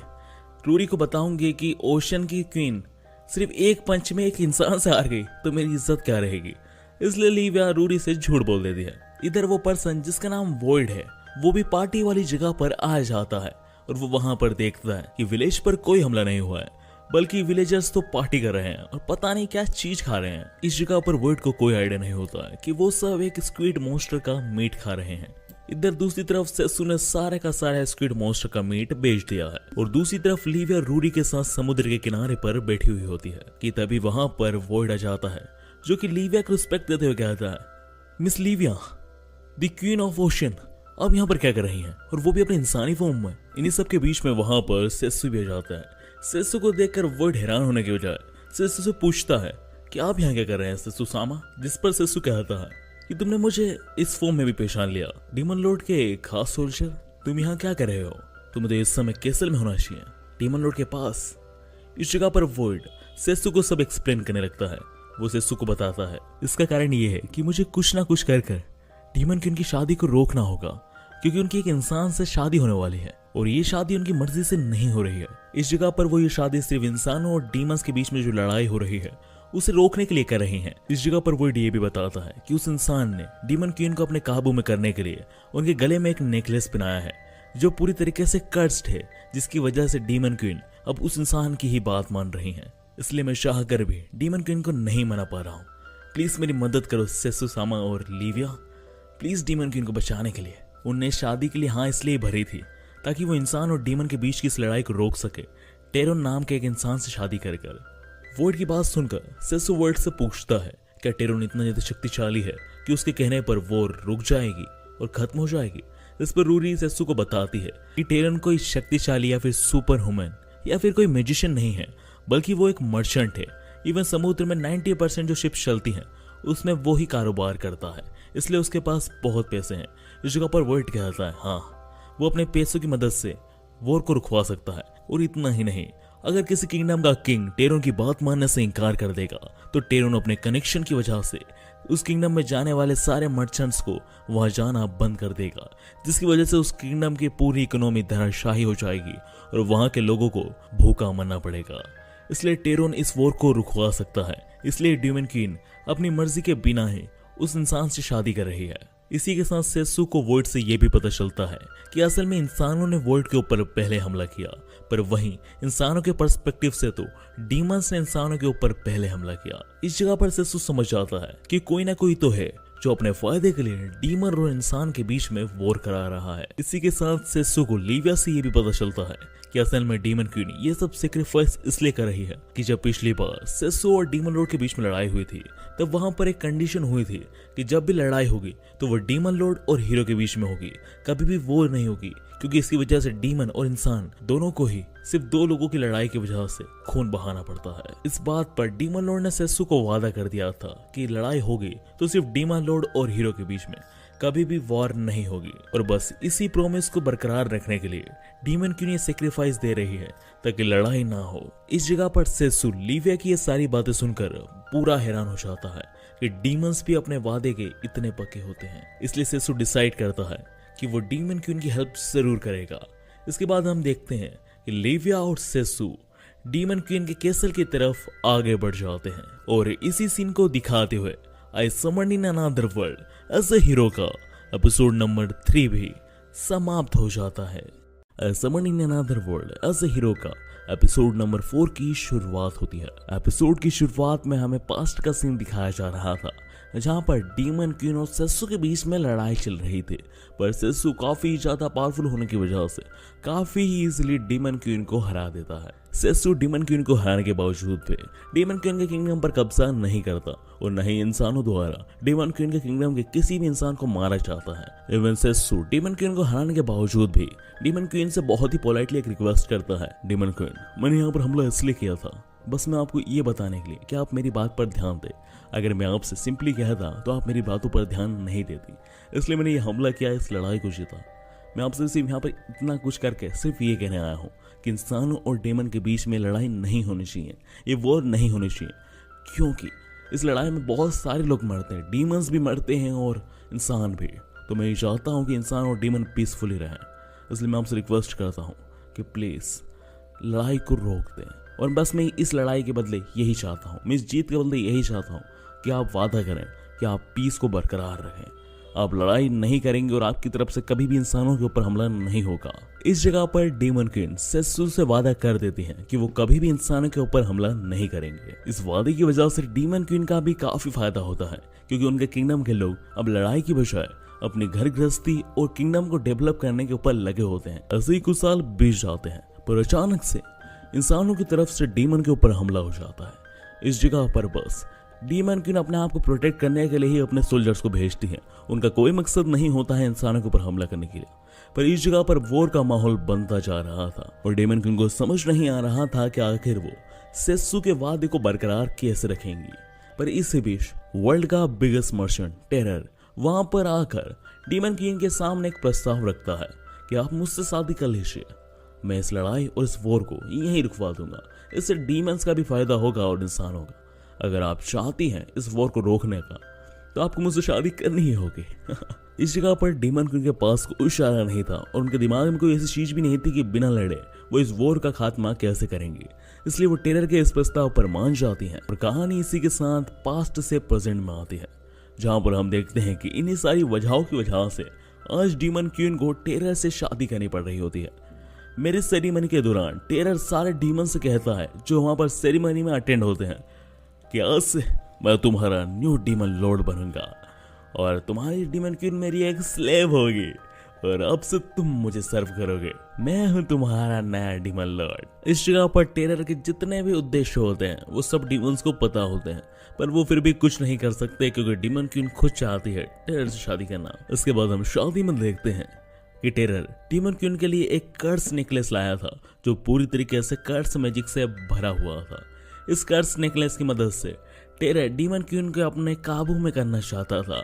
रूरी को बताऊंगी कि ओशन की क्वीन सिर्फ एक पंच में एक इंसान से हार गई, तो मेरी इज्जत क्या रहेगी। इसलिए लिविया रूरी से झूठ बोल देती है। इधर वो पर्सन जिसका नाम वॉइड है, वो भी पार्टी वाली जगह पर आ जाता है और वो वहां पर देखता है कि विलेज पर कोई हमला नहीं हुआ है, बल्कि विलेजर्स तो पार्टी कर रहे हैं और पता नहीं क्या चीज खा रहे हैं। इस जगह पर वॉइड को कोई आइडिया नहीं होता है कि वो सब एक स्क्विड मॉन्स्टर का मीट खा रहे हैं। इधर दूसरी तरफ सेसु ने सारे का सारा स्क्विड मॉन्स्टर का मीट बेच दिया है और दूसरी तरफ लिविया रूरी के साथ समुद्र के किनारे पर बैठी हुई होती है कि तभी वहां पर वॉइड आ जाता है, जो कि लिविया को रिस्पेक्ट देते हुए कहता है, miss Livia, the queen of ocean, अब यहाँ पर क्या कर रही हैं, और वो भी अपने इंसानी फॉर्म में। इन्हीं सब के बीच में वहां पर सेसु भी आ जाता है। सेसु को देखकर वॉइड हैरान होने के बजाय सेसु से पूछता है कि आप यहाँ क्या कर रहे हैं सेसु सामा। जिस पर सेसु कहता है कि तुमने मुझे इस फॉर्म में भी पहचान लिया, डीमन लॉर्ड के खास सोल्जर, तुम यहाँ क्या कर रहे हो? तुम्हें तो इस समय केसल में होना चाहिए, डीमन लॉर्ड के पास। इस जगह पर वॉइड सेसु को सब एक्सप्लेन करने लगता है। वो सेसु को बताता है इसका कारण ये है कि मुझे कुछ ना कुछ कर डीमन की उनकी शादी को रोकना होगा, क्योंकि उनकी एक इंसान से शादी होने वाली है और ये शादी उनकी मर्जी से नहीं हो रही है। इस जगह पर वो ये शादी सिर्फ इंसानों और डीमंस के बीच में जो लड़ाई हो रही है उसे रोकने के लिए कर रही हैं। इस जगह पर वो ये भी बताता है कि उस इंसान ने डीमन क्वीन को अपने काबू में करने के लिए उनके गले में एक नेकलेस पहनाया है, जो पूरी तरीके से कर्स्ड है, जिसकी वजह से डीमन क्वीन अब उस इंसान की ही बात मान रही है। इसलिए मैं चाह कर भी डीमन क्वीन को नहीं मना पा रहा हूँ। प्लीज मेरी मदद करो सेसु सामा और लिविया, प्लीज डीमन क्वीन को बचाने के लिए। उनने शादी के लिए हाँ इसलिए भरी थी ताकि वो इंसान और डीमन के बीच की इस लड़ाई को रोक सके, टेरोन नाम के एक इंसान से शादी कर। वॉइड की बात सुनकर सेसु वॉइड से पूछता है क्या टेरोन इतना ज्यादा शक्तिशाली है कि उसके कहने पर वो रुक जाएगी और खत्म हो जाएगी। इस पर रूरी सेसु को बताती है कि टेरोन कोई शक्तिशाली या फिर सुपर ह्यूमन या फिर कोई मैजिशियन नहीं है, बल्कि वो एक मर्चेंट है। इवन समुद्र में 90% जो शिप चलती हैं उसमें वो ही कारोबार करता है, इसलिए उसके पास बहुत पैसे हैं। इस जगह पर वॉइड कहता है हाँ, वो अपने पैसों की मदद से वॉर को रुकवा सकता है। और इतना ही नहीं, अगर किसी किंगडम का किंग टेरोन की बात मानने से इनकार कर देगा तो टेरोन अपने कनेक्शन की वजह से उस किंगडम में जाने वाले सारे मर्चेंट्स को वहां जाना बंद कर देगा, जिसकी वजह से उस किंगडम की पूरी इकोनॉमी धराशायी हो जाएगी और वहां के लोगों को भूखा मरना पड़ेगा। इसलिए टेरोन इस वॉर को रुकवा सकता है। इसलिए डीमन क्वीन अपनी मर्जी के बिना ही उस इंसान से शादी कर रही है। इसी के साथ सेसु को वॉइड से यह भी पता चलता है कि असल में इंसानों ने वॉइड के ऊपर पहले हमला किया, पर वहीं इंसानों के पर्सपेक्टिव से तो डीमंस ने इंसानों के ऊपर पहले हमला किया। इस जगह पर सेसु समझ जाता है कि कोई ना कोई तो है जो अपने फायदे के लिए डीमन और इंसान के बीच में वॉर करा रहा है। इसी के साथ सेसु को लिविया से ये भी पता चलता है कि असल में डीमन क्वीन ये सब सेक्रीफाइस इसलिए कर रही है कि जब पिछली बार सेसु और डीमन लॉर्ड के बीच में लड़ाई हुई थी, तब वहां पर एक कंडीशन हुई थी कि जब भी लड़ाई होगी तो वो डीमन लॉर्ड और हीरो के बीच में होगी, कभी भी वॉर नहीं होगी, क्योंकि इसकी वजह से डीमन और इंसान दोनों को ही सिर्फ दो लोगों की लड़ाई की वजह से खून बहाना पड़ता है। इस बात पर डीमन लॉर्ड ने सेसु को वादा कर दिया था कि लड़ाई होगी तो सिर्फ डीमन लॉर्ड और हीरो के बीच में, कभी भी वॉर नहीं होगी। और बस इसी प्रॉमिस को बरकरार रखने के लिए डीमन क्वीन ये सेक्रीफाइस दे रही है ताकि लड़ाई ना हो। इस जगह पर सेसु लिविया की ये सारी बातें सुनकर पूरा हैरान हो जाता है कि डीमंस भी अपने वादे के इतने पक्के होते हैं। इसलिए सेसु डिसाइड करता है कि वो डीमन क्वीन की हेल्प जरूर करेगा। इसके बाद हम देखते हैं कि लिविया और सेसु डीमन क्वीन के कैसल की तरफ आगे बढ़ जाते हैं और इसी सीन को दिखाते हुए I summon in another world as a hero का एपिसोड नंबर 3 भी समाप्त हो जाता है। Summon in another world as a hero का एपिसोड नंबर 4 की शुरुआत होती है। एपिसोड की शुरुआत में हमें पास्ट का सीन दिखाया जा रहा था जहां पर डीमन क्वीन और सेसु के बीच में लड़ाई चल रही थी, पर सेसु काफी ज्यादा पावरफुल होने की वजह से काफी इजीली डीमन क्वीन को हरा देता है। सेसु डीमन क्वीन को हराने के बावजूद भी डीमन क्वीन के किंगडम पर कब्जा नहीं करता और न ही इंसानों द्वारा डीमन क्वीन के किंगडम के किसी भी इंसान को मारा जाता है। इवन सेसु डीमन क्वीन को हराने के बावजूद भी डीमन क्वीन से बहुत ही पोलाइटली एक रिक्वेस्ट करता है, डीमन क्वीन मैंने यहाँ पर हमला इसलिए किया था बस मैं आपको ये बताने के लिए कि आप मेरी बात पर ध्यान दें। अगर मैं आपसे सिंपली कहता तो आप मेरी बातों पर ध्यान नहीं देती, इसलिए मैंने ये हमला किया, इस लड़ाई को जीता। मैं आपसे सिर्फ यहाँ पर इतना कुछ करके सिर्फ ये कहने आया हूँ कि इंसानों और डेमन के बीच में लड़ाई नहीं होनी चाहिए, ये वॉर नहीं होनी चाहिए, क्योंकि इस लड़ाई में बहुत सारे लोग मरते हैं, डीमंस भी मरते हैं और इंसान भी। तो मैं ये चाहता हूँ कि इंसान और डीमन पीसफुली रहें, इसलिए मैं आपसे रिक्वेस्ट करता हूँ कि प्लीज़ लड़ाई को रोक दें। और बस मैं इस लड़ाई के बदले यही चाहता हूँ, मैं इस जीत के बदले यही चाहता हूँ कि आप वादा करें कि आप पीस को बरकरार रखें, आप लड़ाई नहीं करेंगे और आपकी तरफ से कभी भी इंसानों के ऊपर हमला नहीं होगा। इस जगह पर डीमन क्वीन सेसु से वादा कर देती हैं कि वो कभी भी इंसानों के ऊपर हमला नहीं करेंगे। इस वादे की वजह से डीमन क्वीन का भी काफी फायदा होता है, क्योंकि उनके किंगडम के लोग अब लड़ाई की बजाय अपनी घर गृहस्थी और किंगडम को डेवलप करने के ऊपर लगे होते हैं। ऐसे ही कुछ साल बीत जाते हैं, पर अचानक से इंसानों की तरफ से डीमन के ऊपर हमला हो जाता है। इस जगह पर बस डीमन क्वीन अपने आप को प्रोटेक्ट करने के लिए ही अपने सोल्जर्स को भेजती है, उनका कोई मकसद नहीं होता है इंसानों के ऊपर हमला करने के लिए। पर इस जगह पर वॉर का माहौल बनता जा रहा था और डीमन क्वीन को समझ नहीं आ रहा था कि आखिर वो सेसु के वादे को बरकरार कैसे रखेंगी। पर इसी बीच वर्ल्ड का बिगेस्ट मर्चेंट टेरर वहां पर आकर डीमन क्वीन के सामने एक प्रस्ताव रखता है कि आप मुझसे शादी कर लीजिए, मैं इस लड़ाई और इस वॉर को यहीं रुकवा दूंगा, इससे डीमंस का भी फायदा होगा और इंसानों का। अगर आप चाहती हैं इस वॉर को रोकने का तो आपको मुझसे शादी करनी ही होगी। इस जगह पर डीमन क्वीन के पास कोई इशारा नहीं था और उनके दिमाग में कोई ऐसी चीज भी नहीं थी कि बिना लड़े वो इस वॉर का खात्मा कैसे करेंगे। इसलिए वो टेरर के इस प्रस्ताव पर मान जाती हैं और कहानी इसी के साथ पास्ट से प्रेजेंट में आती है, जहां पर हम देखते हैं कि इन्हीं सारी वजहों की वजह से आज डीमन क्वीन को टेरर से शादी करनी पड़ रही होती है। मेरे सेरेमनी के दौरान टेरर सारे डीमन से कहता है जो वहां पर सेरेमनी में अटेंड होते हैं कि आज से मैं तुम्हारा न्यू डीमन लॉर्ड बनूंगा और तुम्हारी डीमन क्वीन मेरी एक स्लेव होगी और अब से तुम मुझे सर्व करोगे, मैं हूं तुम्हारा नया डीमन लॉर्ड। इस जगह पर टेरर के जितने भी उद्देश्य होते हैं वो सब डीमंस को पता होते हैं, पर वो फिर भी कुछ नहीं कर सकते क्योंकि डीमन क्वीन खुद चाहती है टेरर से शादी करना। इसके बाद हम शादी में देखते हैं कि टेरर डीमन क्वीन के लिए एक कर्स नेकलेस लाया था जो पूरी तरीके से कर्स मैजिक से भरा हुआ था। इस कर्स नेकलेस की मदद से टेरर डीमन क्वीन को अपने काबू में करना चाहता था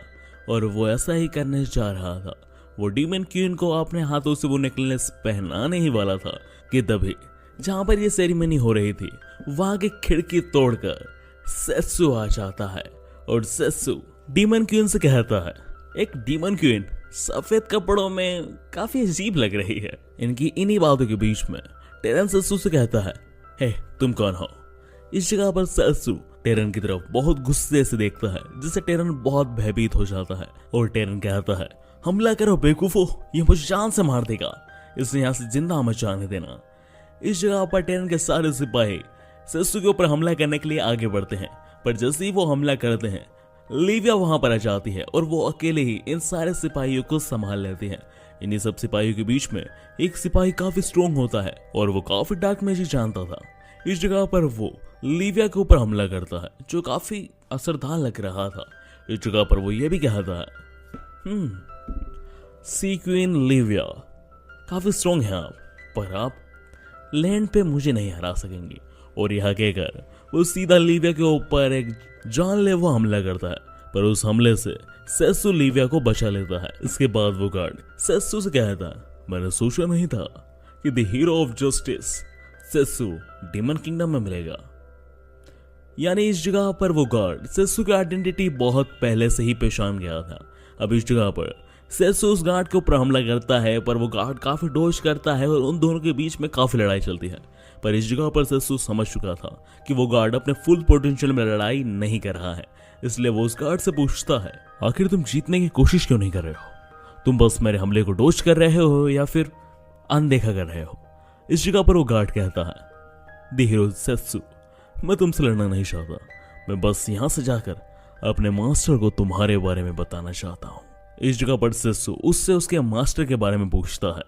और वो ऐसा ही करने जा रहा था। वो डीमन क्वीन को अपने हाथों से वो नेकलेस पहनाने ही वाला था कि तभी जहां पर ये सेरेमनी हो रही थी वहां की खिड़की तोड़कर सेसु आ जाता है और सेसु डीमन क्वीन से कहता है, एक डीमन क्वीन सफेद कपड़ों में काफी अजीब लग रही है। इनकी इन्हीं बातों के बीच में टेरन सेसु से कहता है, हे तुम कौन हो। इस जगह पर सेसु टेरन की तरफ बहुत गुस्से से देखता है, जिससे टेरन बहुत भयभीत हो जाता है और टेरन कहता है, हमला करो बेवकूफो, ये मुझे जान से मार देगा, इसे यहाँ से जिंदा मत जाने देना। इस जगह पर टेरन के सारे सिपाही सेसु के ऊपर हमला करने के लिए आगे बढ़ते हैं, पर जैसे ही वो हमला करते हैं लिविया वहां पर आ जाती है और वो अकेले ही इन सारे सिपाहियों को संभाल लेती है। इन्हीं सब सिपाहियों के बीच में एक सिपाही काफी स्ट्रोंग होता है और वो काफी डार्क मैजिक जानता था। इस जगह पर वो लिविया के ऊपर हमला करता है जो काफी असरदार लग रहा था। इस जगह पर वो ये भी कहता है, सी क्वीन लिविया काफी स्ट्रोंग है आप, पर आप लैंड पे मुझे नहीं हरा सकेंगी। और यह कहकर वो सीधा लिविया के ऊपर एक जानलेवा हमला करता है, पर उस हमले से सेसु लिविया को बचा लेता है। इसके बाद वो गार्ड सेसु से कहता है, मैंने सोचा नहीं था कि द हीरो ऑफ जस्टिस सेसु डीमन किंगडम में मिलेगा। यानी इस जगह पर वो गार्ड सेत्सु की आइडेंटिटी बहुत पहले से ही पहचान गया था। अब इस जगह पर सेत्सु उस गार्ड के ऊपर हमला करता है, पर वो गार्ड काफी डोज करता है और उन दोनों के बीच में काफी लड़ाई चलती है। पर इस जगह पर सेत्सु समझ चुका था कि वो गार्ड अपने फुल पोटेंशियल में लड़ाई नहीं कर रहा है, इसलिए वो उस गार्ड से पूछता है, आखिर तुम जीतने की कोशिश क्यों नहीं कर रहे हो? तुम बस मेरे हमले को डोज कर रहे हो या फिर अनदेखा कर रहे हो? इस जगह पर वो गार्ड कहता है, द हीरो सेत्सु, मैं तुमसे लड़ना नहीं चाहता, मैं बस यहाँ से जाकर अपने मास्टर को तुम्हारे बारे में बताना चाहता हूँ। इस जगह पर सेत्सु उससे उसके मास्टर के बारे में पूछता है,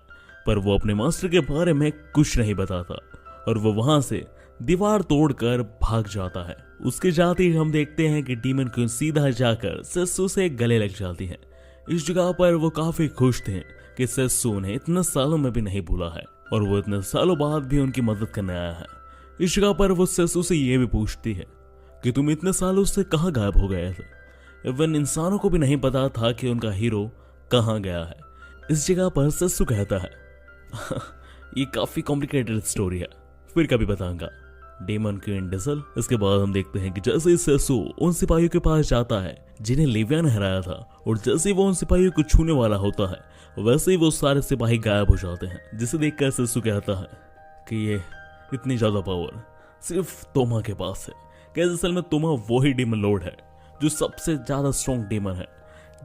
पर वो अपने मास्टर के बारे में कुछ नहीं बताता और वो वहां से दीवार तोड़कर भाग जाता है। उसके जाते ही हम देखते हैं कि डीमन क्वीन सीधा जाकर सेत्सु से गले लग जाती है। इस जगह पर वो काफी खुश थे कि सेत्सु उन्हें इतने सालों में भी नहीं भूला है और वो इतने सालों बाद भी उनकी मदद करने आया है। इस जगह पर वो सेत्सु से ये भी पूछती है कि तुम इतने सालों से कहाँ गायब हो गए थे? इवन इंसानों को भी नहीं पता था कि उनका हीरो कहाँ गया है। इस जगह पर सेत्सु कहता है, ये काफी कॉम्प्लिकेटेड स्टोरी है, फिर कभी बताऊंगा। Demon queen diesel. इसके बाद हम देखते हैं कि जैसे ही सेत्सु उन सिपाहियों के पास जाता है जिन्हें लिविया ने हराया था, और जैसे ही वो उन सिपाहियों को छूने वाला होता है वैसे ही वो सारे सिपाही गायब हो जाते हैं, जिसे देखकर सेत्सु कहता है कि ये इतनी ज्यादा पावर सिर्फ तोमा के पास है। कैसे असल में तोमा वही डीमन लॉर्ड है जो सबसे ज्यादा स्ट्रॉन्ग डीमन है,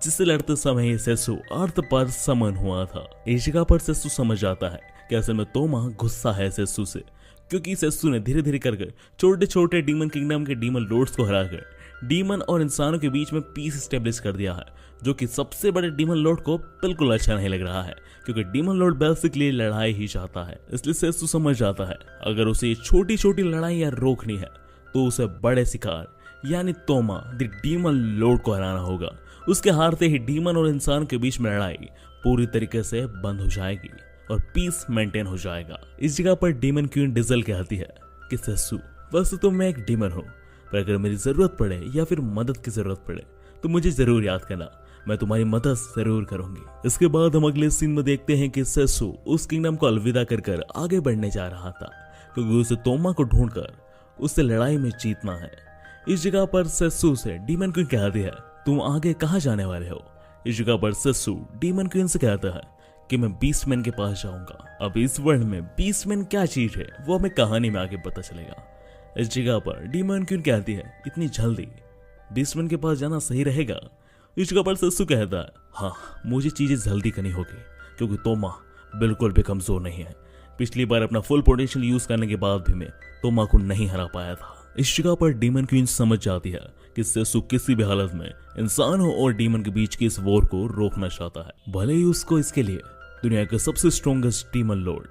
जिससे लड़ते समय सेत्सु अर्थ पर समन हुआ था। इस जगह पर सेत्सु समझ जाता है कि असल में तोमा गुस्सा है सेत्सु से, क्योंकि सेत्सु ने धीरे धीरे करके छोटे छोटे डीमन किंगडम के डीमन लॉर्ड्स को हराकर डीमन और इंसानों के बीच में पीस स्टेब्लिश कर दिया है, जो कि सबसे बड़े डीमन लॉर्ड को बिल्कुल अच्छा नहीं लग रहा है, क्योंकि डीमन लॉर्ड बेसिकली लड़ाई ही चाहता है। इसलिए सेत्सु समझ जाता है अगर उसे छोटी छोटी लड़ाइयां रोकनी है तो उसे बड़े शिकार यानी तोमा द डीमन लॉर्ड को हराना होगा। उसके हारते ही डीमन और इंसान के बीच में लड़ाई पूरी तरीके से बंद हो जाएगी और पीस मेंटेन हो जाएगा। इस जगह पर डीमन क्वीन डिजल कहती है कि सेत्सु, वैसे तो मैं एक डीमन हूँ, पर अगर मेरी जरूरत पड़े या फिर मदद की जरूरत पड़े तो मुझे जरूर याद करना, मैं तुम्हारी मदद जरूर करूंगी। इसके बाद हम अगले सीन में देखते हैं कि सेत्सु उस किंगडम को अलविदा कर आगे बढ़ने जा रहा था, क्योंकि उसे तोमा को ढूंढकर उससे लड़ाई में जीतना है। इस जगह पर सेत्सु से डीमन क्वीन कहती है, तुम आगे कहाँ जाने वाले हो? इस जगह पर सेत्सु डीमन क्वीन से कहता है कि मैं बीस्टमैन के पास जाऊंगा। अब इस वर्ल्ड में बीस्टमैन क्या चीज है वो हमें कहानी में आगे पता चलेगा। इस जगह पर डीमन क्वीन कहती है, इतनी जल्दी बीस्टमैन के पास जाना सही रहेगा? इस जगह पर सेत्सु कहता है, हाँ मुझे चीजें जल्दी करनी होगी, क्योंकि तोमा बिल्कुल भी कमजोर नहीं है। पिछली बार अपना फुल पोटेंशियल यूज करने के बाद भी मैं तोमा को नहीं हरा पाया था। इस जगह पर डीमन क्वीन समझ जाती है कि सेत्सु किसी भी हालत में इंसानों और डीमन के बीच की इस वॉर को रोकना चाहता है, भले ही उसको इसके लिए दुनिया के सबसे स्ट्रॉन्गेस्ट डीमन लॉर्ड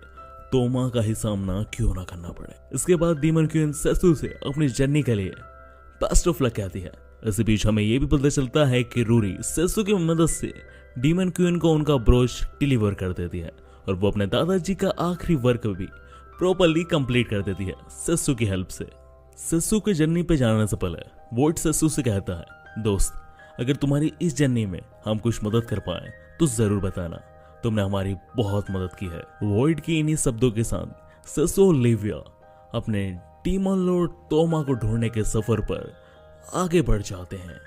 तोमा का ही सामना क्यों ना करना पड़े। इसके बाद डीमन क्वीन सेत्सु से अपनी जर्नी के लिए बेस्ट ऑफ लक कहती है। इसी बीच हमें यह भी पता चलता है कि रूरी सेत्सु की मदद से डीमन क्वीन को उनका ब्रोच डिलीवर कर देती है और वो अपने दादाजी का आखिरी वर्क भी प्रॉपर्ली कंप्लीट कर देती है सेत्सु की हेल्प से। सेत्सु की जर्नी पे जाने से पहले वॉइड सेत्सु से कहता है, दोस्त अगर तुम्हारी इस जर्नी में हम कुछ मदद कर पाए तो जरूर बताना, तुमने हमारी बहुत मदद की है। वॉइड की इन्हीं शब्दों के साथ सेत्सु और लिविया अपने डीमन लॉर्ड तोमा को ढूंढने के सफर पर आगे बढ़ जाते हैं।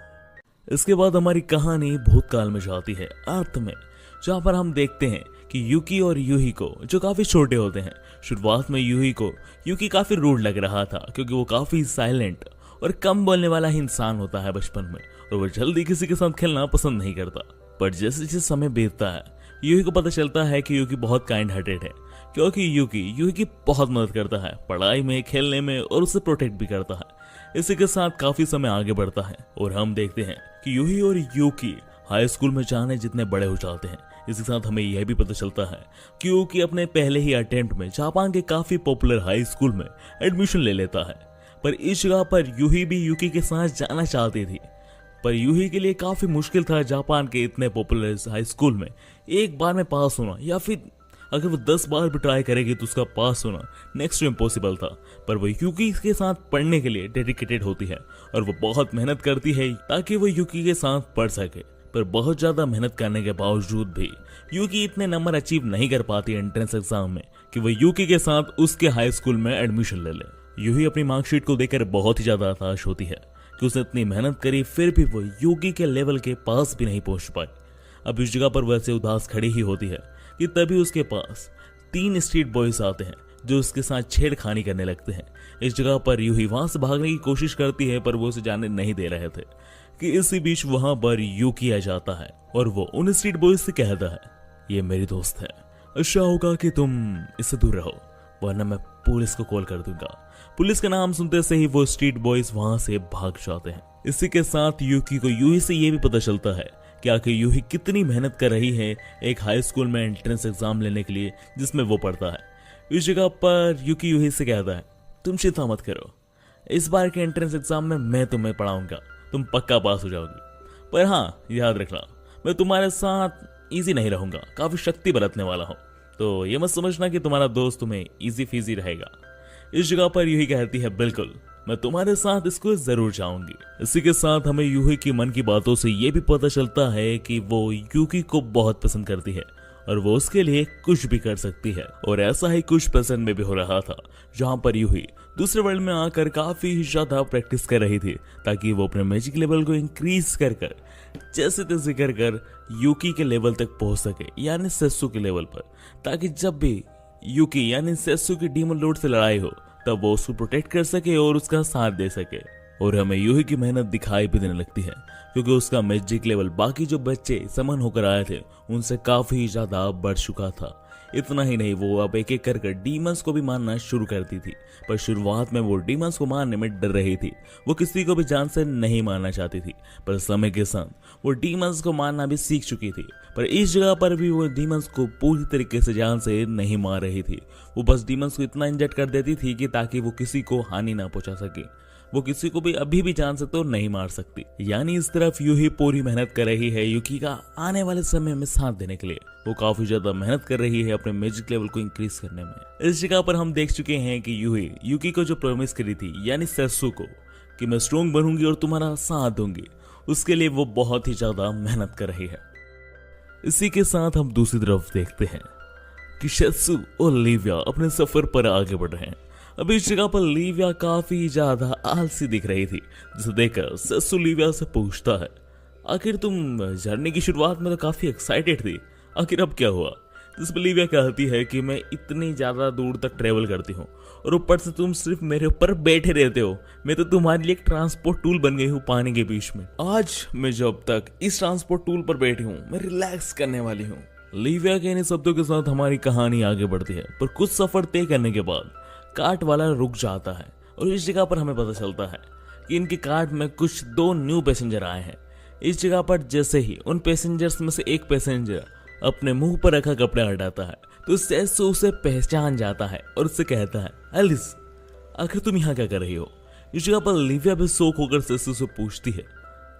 इसके बाद हमारी कहानी भूतकाल में जाती है अर्थ में, जहां पर हम देखते हैं कि यूकी और यूही को, जो काफी छोटे होते हैं। शुरुआत में यूही को यूकी काफी रूड लग रहा था, क्योंकि वो काफी साइलेंट और कम बोलने वाला ही इंसान होता है बचपन में, और वो जल्दी किसी के साथ खेलना पसंद नहीं करता। पर जैसे जैसे समय बीतता है यूही को पता चलता है कि यूकी बहुत काइंड हार्टेड है, क्योंकि यूही की बहुत मदद करता है पढ़ाई में, खेलने में, और उसे प्रोटेक्ट भी करता है। इसी के साथ काफी समय आगे बढ़ता है और हम देखते हैं कि यूही और यूकी हाई स्कूल में जाने जितने बड़े हो जाते हैं। इसी के साथ हमें यह भी पता चलता है कि यूकी अपने पहले ही अटेम्प्ट में जापान के काफी पॉपुलर हाई स्कूल में एडमिशन ले लेता है। पर इस जगह पर यूही भी यूकी के साथ जाना चाहती थी, पर यूही के लिए काफी मुश्किल था जापान के इतने पॉपुलर हाई स्कूल में एक बार में पास होना, या फिर अगर वो 10 बार भी ट्राई करेगी तो उसका पास होना नेक्स्ट टू इम्पॉसिबल था। पर वो यूकी के साथ पढ़ने के लिए डेडिकेटेड होती है और वो बहुत मेहनत करती है ताकि वो यूकी के साथ पढ़ सके। पर बहुत ज्यादा मेहनत करने के बावजूद भी यूकी इतने नंबर अचीव नहीं कर पाती एंट्रेंस एग्जाम में कि वो यूकी के साथ उसके हाई स्कूल में एडमिशन ले ले। यूही अपनी मार्कशीट को देखकर बहुत ही ज्यादा हताश होती है कि उसने इतनी मेहनत करी, फिर भी वो यूकी के लेवल के पास भी नहीं पहुंच पाई। अब इस जगह पर वैसे उदास खड़ी ही होती है कि तभी उसके पास 3 स्ट्रीट बॉयज आते हैं जो उसके साथ छेड़खानी करने लगते हैं। इस जगह पर यूही वहां से भागने की कोशिश करती है, पर वो उसे जाने नहीं दे रहे थे कि इसी बीच वहां पर यूकी आ जाता है और वो उन स्ट्रीट बॉयज से कहता है, ये मेरी दोस्त है, अच्छा होगा कि तुम इससे दूर रहो, वरना मैं पुलिस को कॉल कर दूंगा। पुलिस का नाम सुनते से ही वो स्ट्रीट बॉयज वहां से भाग जाते हैं। इसी के साथ यूकी को यूही से ये भी पता चलता है कि आखिर यूही कितनी मेहनत कर रही है एक हाई स्कूल में एंट्रेंस एग्जाम लेने के लिए जिसमें वो पढ़ता है। इस जगह पर यूकी यूही से कहता है, तुम चिंता मत करो, इस बार के एंट्रेंस एग्जाम में मैं तुम्हें पढ़ाऊंगा, तुम पक्का पास हो जाओगी। पर हाँ, याद रखना, मैं तुम्हारे साथ इजी नहीं रहूंगा, काफी शक्ति बरतने वाला हूं, तो ये मत समझना कि तुम्हारा दोस्त तुम्हें इजी फीजी रहेगा। इस जगह पर यूही कहती है, बिल्कुल, मैं तुम्हारे साथ स्कूल जरूर जाऊंगी। इसी के साथ हमें यूही की मन की बातों से ये भी पता चलता है कि वो यूकी को बहुत पसंद करती है और वो उसके लिए कुछ भी कर सकती है। और ऐसा ही कुछ पसंद में भी हो रहा था, जहां पर यूही दूसरे वर्ल्ड में आकर काफी ज्यादा प्रैक्टिस कर रही थी ताकि वो अपने मैजिक लेवल को इंक्रीज कर जैसे तैसे कर यूकी के लेवल तक पहुंच सके, यानी सेसु के लेवल पर, ताकि जब भी यूकी यानी सेसु की डीमन लॉर्ड से लड़ाई हो तब वो उसको प्रोटेक्ट कर सके और उसका साथ दे सके। और हमें यूही की मेहनत दिखाई भी देने लगती है क्योंकि उसका मैजिक लेवल बाकी जो बच्चे समन होकर आए थे उनसे काफी ज्यादा बढ़ चुका था। इतना ही नहीं, वो अब एक एक कर डीमंस को भी मारना शुरू करती थी, पर शुरुआत में वो डीमंस को मारने में डर रही थी, वो किसी को भी जान से नहीं मारना चाहती थी। पर समय के साथ वो डीमंस को मारना भी सीख चुकी थी, पर इस जगह पर भी वो डीमंस को पूरी तरीके से जान से नहीं मार रही थी। वो बस डीमंस को इतना इंजेक्ट कर देती थी कि ताकि वो किसी को हानि ना पहुंचा सके। वो किसी को भी अभी भी जान से तो नहीं मार सकती। यानी इस तरफ यूही पूरी मेहनत कर रही है यूकी का आने वाले समय में साथ देने के लिए। वो काफी ज्यादा मेहनत कर रही है अपने मैजिक लेवल को इंक्रीज करने में। इस जगह पर हम देख चुके हैं कि यूही यूकी को जो प्रॉमिस करी थी, यानी सेसु को, कि मैं स्ट्रॉन्ग बनूंगी और तुम्हारा साथ दूंगी, उसके लिए वो बहुत ही ज्यादा मेहनत कर रही है। इसी के साथ हम दूसरी तरफ देखते हैं कि सेसु और लिविया अपने सफर पर आगे बढ़ रहे हैं। अब इस जगह पर लिविया काफी ज्यादा आलसी दिख रही थी, जिसे देखकर सेसु लिविया से पूछता है, आखिर तुम जर्नी की शुरुआत में तो काफी एक्साइटेड थी, आखिर अब क्या हुआ? जिस पर लिविया कहती है कि मैं इतनी ज्यादा दूर तक ट्रेवल करती हूँ और ऊपर से तुम सिर्फ मेरे ऊपर बैठे रहते हो, मैं तो तुम्हारे लिए एक ट्रांसपोर्ट टूल बन गई हूँ पानी के बीच में। आज मैं जब तक इस ट्रांसपोर्ट टूल पर बैठी हूँ मैं रिलैक्स करने वाली हूँ। लिविया के इन शब्दों के साथ हमारी कहानी आगे बढ़ती है, पर कुछ सफर तय करने के बाद कार्ट वाला रुक जाता है और इस जगह पर हमें पता चलता है कि इनके कार्ट में कुछ 2 न्यू पैसेंजर आए हैं। इस जगह पर जैसे ही उन पैसेंजर्स में से एक पैसेंजर अपने मुंह पर रखा कपड़ा हटाता है तो सेसु उसे पहचान जाता है और उससे कहता है, एलिस, आखिर तुम यहाँ क्या कर रही हो? इस जगह पर लिविया भी शौक होकर सेसु से पूछती है,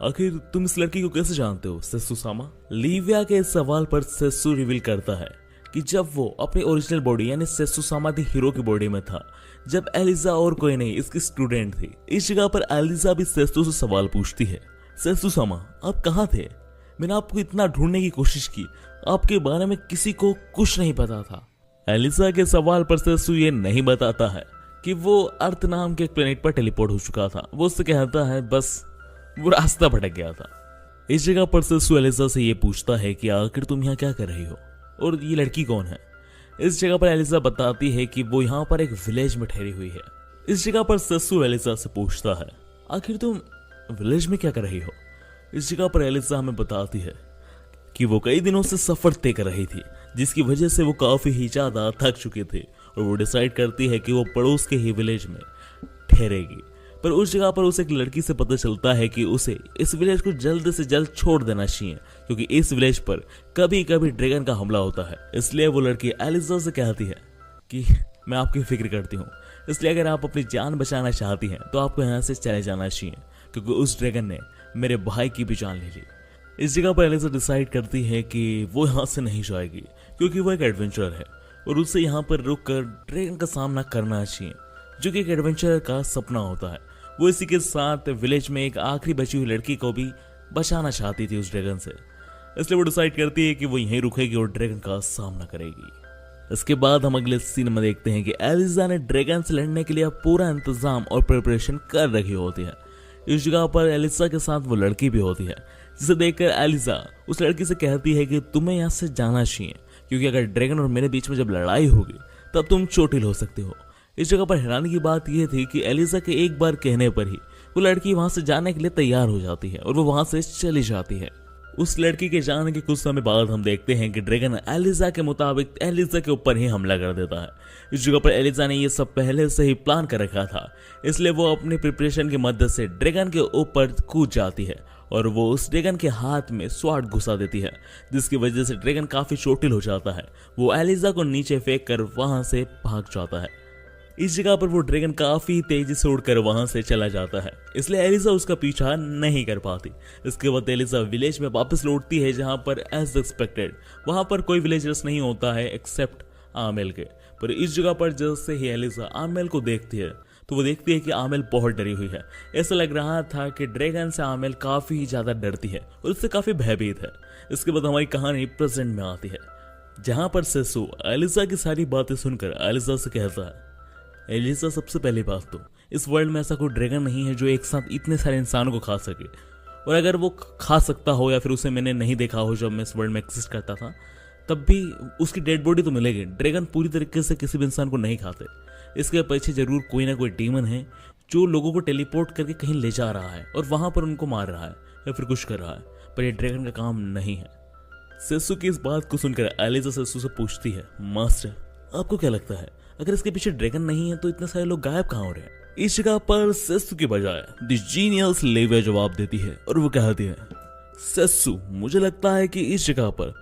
आखिर तुम इस लड़की को कैसे जानते हो सेसु सामा? लिविया के इस सवाल पर सेसु रिवील करता है कि जब वो अपनी ओरिजिनल बॉडी यानी सेसु सामा दी हीरो की बॉडी में था, जब एलिजा और कोई नहीं इसकी स्टूडेंट थी। इस जगह पर एलिजा भी सेसु से सवाल पूछती है, सेसु सामा आप कहाँ थे? मैंने आपको इतना ढूंढने की कोशिश की, आपके बारे में किसी को कुछ नहीं पता था। एलिजा के सवाल पर सेसु ये नहीं बताता है कि वो अर्थ नाम के एक प्लेनेट पर टेलीपोर्ट हो चुका था। वो उससे कहता है बस वो रास्ता भटक गया था। इस जगह पर सेसु एलिजा से ये पूछता है कि आखिर तुम यहाँ क्या कर रही हो और ये लड़की कौन है? इस जगह पर एलिजा बताती है कि वो यहाँ पर एक विलेज में ठहरी हुई है। इस जगह पर सेसु एलिजा से पूछता है, आखिर तुम विलेज में क्या कर रही हो? इस जगह पर एलिजा हमें बताती है कि वो कई दिनों से सफर तय कर रही थी, जिसकी वजह से वो काफी ही ज्यादा थक चुके थे और वो डिसाइड करती है कि वो पड़ोस के ही विलेज में ठहरेगी। पर उस जगह पर उसे एक लड़की से पता चलता है कि उसे इस विलेज को जल्द से जल्द छोड़ देना चाहिए, क्योंकि इस विलेज पर कभी कभी ड्रैगन का हमला होता है। इसलिए वो लड़की एलिजा से कहती है कि मैं आपकी फिक्र करती हूँ, इसलिए अगर आप अपनी जान बचाना चाहती हैं तो आपको यहाँ से चले जाना चाहिए, क्योंकि उस ड्रैगन ने मेरे भाई की भी जान ले ली। इस जगह पर एलिजा डिसाइड करती है कि वो यहाँ से नहीं जाएगी, क्योंकि वो एक एडवेंचर है और उसे यहाँ पर रुक कर ड्रैगन का सामना करना चाहिए, जो कि एक एडवेंचर का सपना होता है। वो इसी के साथ विलेज में एक आखिरी बची हुई लड़की को भी बचाना चाहती थी उस ड्रैगन से, इसलिए वो डिसाइड करती है कि वो यहीं रुकेगी और ड्रैगन का सामना करेगी। इसके बाद हम अगले सीन में देखते हैं कि एलिजा ने ड्रैगन से लड़ने के लिए पूरा इंतजाम और प्रिपरेशन कर रखी होती है। इस जगह पर एलिजा के साथ वो लड़की भी होती है, जिसे देखकर एलिजा उस लड़की से कहती है कि तुम्हें यहाँ से जाना चाहिए, क्योंकि अगर ड्रैगन और मेरे बीच में जब लड़ाई होगी तब तुम चोटिल हो सकते हो। इस जगह पर हैरानी की बात यह थी कि एलिजा के एक बार कहने पर ही वो लड़की वहां से जाने के लिए तैयार हो जाती है और वो वहां से चली जाती है। उस लड़की के जाने के कुछ समय बाद हम देखते हैं कि ड्रैगन एलिजा के मुताबिक एलिजा के ऊपर ही हमला कर देता है। इस जगह पर एलिजा ने ये सब पहले से ही प्लान कर रखा था, इसलिए वो अपनी प्रिपरेशन की मदद से ड्रैगन के ऊपर कूद जाती है और वो उस ड्रैगन के हाथ में स्वॉर्ड घुसा देती है, जिसकी वजह से ड्रैगन काफी चोटिल हो जाता है। वो एलिजा को नीचे फेंक कर वहां से भाग जाता है। इस जगह पर वो ड्रैगन काफी तेजी से उड़कर वहां से चला जाता है, इसलिए एलिजा उसका पीछा नहीं कर पाती। इसके बाद एलिजा विलेज में वापस लौटती है, जहां पर एज एक्सपेक्टेड वहां पर कोई विलेजर्स नहीं होता है एक्सेप्ट आमेल के। पर इस जगह पर जैसे ही एलिजा आमेल को देखती है तो वो देखती है कि आमेल बहुत डरी हुई है। ऐसा लग रहा था कि ड्रैगन से आमेल काफी ज्यादा डरती है और उससे काफी भयभीत है। इसके बाद हमारी कहानी प्रेजेंट में आती है, जहां पर सेसु एलिजा की सारी बातें सुनकर एलिजा से कहता है, एलिजा सबसे पहली बात तो इस वर्ल्ड में ऐसा कोई ड्रैगन नहीं है जो एक साथ इतने सारे इंसानों को खा सके, और अगर वो खा सकता हो या फिर उसे मैंने नहीं देखा हो जब मैं इस वर्ल्ड में एग्जिस्ट करता था, तब भी उसकी डेड बॉडी तो मिलेगी। ड्रैगन पूरी तरीके से किसी भी इंसान को नहीं खाते। इसके पीछे जरूर कोई ना कोई डीमन है जो लोगों को टेलीपोर्ट करके कहीं ले जा रहा है और वहां पर उनको मार रहा है या फिर कुछ कर रहा है, पर ये ड्रैगन का काम नहीं है। सेसु की इस बात को सुनकर एलिजा सेसु से पूछती है, मास्टर आपको क्या लगता है अगर इसके पीछे ड्रैगन नहीं है तो इतने सारे लोग गायब कहाँ हो रहे हैं? इस जगह पर सेसु के बजाय द जीनियस लेविया जवाब देती है और वो कहती है, सेसु मुझे लगता है कि इस जगह पर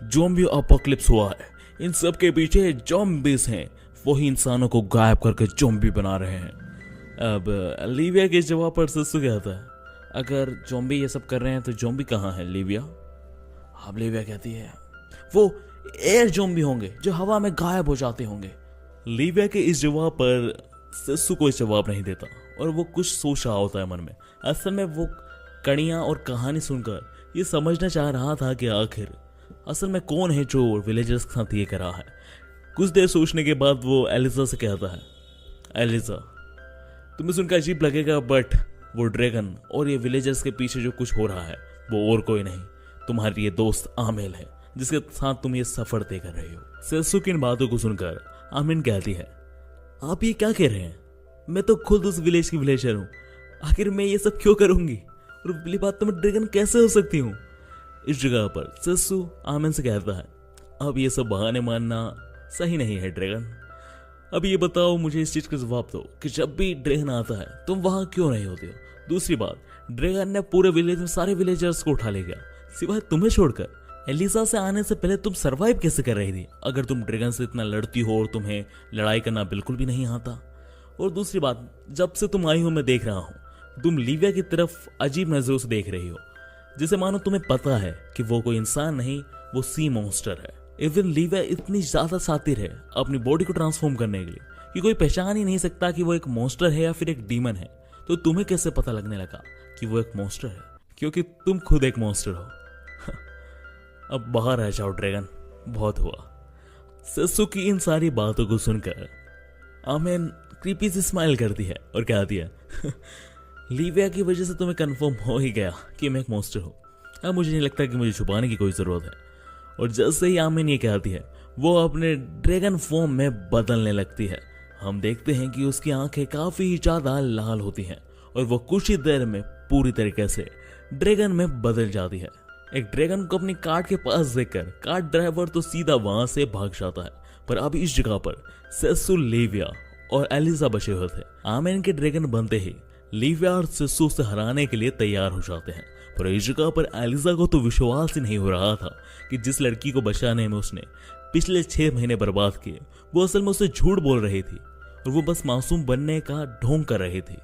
ज़ॉम्बी अपोकलिप्स हुआ है। इन सब के पीछे ज़ॉम्बीज हैं, वही इंसानों को गायब करके ज़ॉम्बी बना रहे हैं। अब लिविया के जवाब पर सेसु कहता है, अगर ज़ॉम्बी ये सब कर रहे हैं तो ज़ॉम्बी कहाँ है लिविया? अब लिविया कहती है, वो एयर ज़ॉम्बी होंगे जो हवा में गायब हो जाते होंगे। लिविया के इस जवाब पर सेसु कोई जवाब नहीं देता और वो कुछ सोच रहा होता है मन में। असल में वो कड़ियां और कहानी सुनकर ये समझना चाह रहा था कि आखिर असल में कौन है जो विलेजर्स के साथ ये कर रहा है। कुछ देर सोचने के बाद वो एलिजा से कहता है, एलिजा तुम्हें सुनकर अजीब लगेगा, बट वो ड्रैगन और ये विलेजर्स के पीछे जो कुछ हो रहा है वो और कोई नहीं, तुम्हारी ये दोस्त आमेल है जिसके साथ तुम ये सफर तय कर रहे हो। सेसु की इन बातों को सुनकर आमिन कहती है, आप ये क्या कह रहे हैं? मैं तो खुद उस विलेज की विलेजर हूँ, आखिर मैं ये सब क्यों करूंगी? और पहली बात तो मैं ड्रैगन कैसे हो सकती हूँ? इस जगह पर सेसु आमिन से कहता है, अब ये सब बहाने मानना सही नहीं है ड्रैगन। अब ये बताओ मुझे इस चीज का जवाब दो कि जब भी ड्रैगन आता है तुम वहां क्यों नहीं होते हो? दूसरी बात, ड्रैगन ने पूरे विलेज में सारे विलेजर्स को उठा ले गया सिवाय तुम्हें छोड़कर। एलिजा से आने से पहले तुम सरवाइव कैसे कर रही थी अगर तुम ड्रैगन से इतना लड़ती हो और तुम्हें लड़ाई करना बिल्कुल भी नहीं आता? और दूसरी बात, जब से तुम आई हो मैं देख रहा हूं तुम लिविया की तरफ अजीब नजरों से देख रही हो, जिसे मानो तुम्हें पता है कि वो कोई इंसान नहीं, वो सी मॉन्स्टर है। इवन लिविया इतनी ज्यादा शातिर है अपनी बॉडी को ट्रांसफॉर्म करने के लिए कि कोई पहचान ही नहीं सकता कि वो एक मॉन्स्टर है या फिर एक डीमन है। तो तुम्हें कैसे पता लगने लगा कि वो एक मॉन्स्टर है? क्योंकि तुम खुद एक मॉन्स्टर हो। अब बाहर आ जाओ ड्रैगन, बहुत हुआ। सेसु की इन सारी बातों को सुनकर आमेन क्रीपी से स्माइल करती है और कहती है, लिविया की वजह से तुम्हें कंफर्म हो ही गया कि मैं एक मॉन्स्टर हूं। अब मुझे नहीं लगता कि मुझे छुपाने की कोई जरूरत है। और जैसे ही आमिन ये कहती है वो अपने ड्रैगन फॉर्म में बदलने लगती है। हम देखते हैं कि उसकी आंखें काफी ज्यादा लाल होती हैं और वो कुछ ही देर में पूरी तरीके से ड्रैगन में बदल जाती है। एक ड्रैगन को अपनी कार्ट के पास देखकर कार्ट ड्राइवर तो सीधा वहां से भाग जाता है, पर अब इस जगह पर सेसु, लिविया और एलिजा बचे हुए थे। आमेन के ड्रैगन बनते ही लिविया और सेसु से हराने के लिए तैयार हो जाते हैं। पर इस जगह पर एलिजा को तो विश्वास ही नहीं हो रहा था कि जिस लड़की को बचाने में उसने पिछले 6 महीने बर्बाद किए वो असल में उसे झूठ बोल रही थी और वो बस मासूम बनने का ढोंग कर रही थी,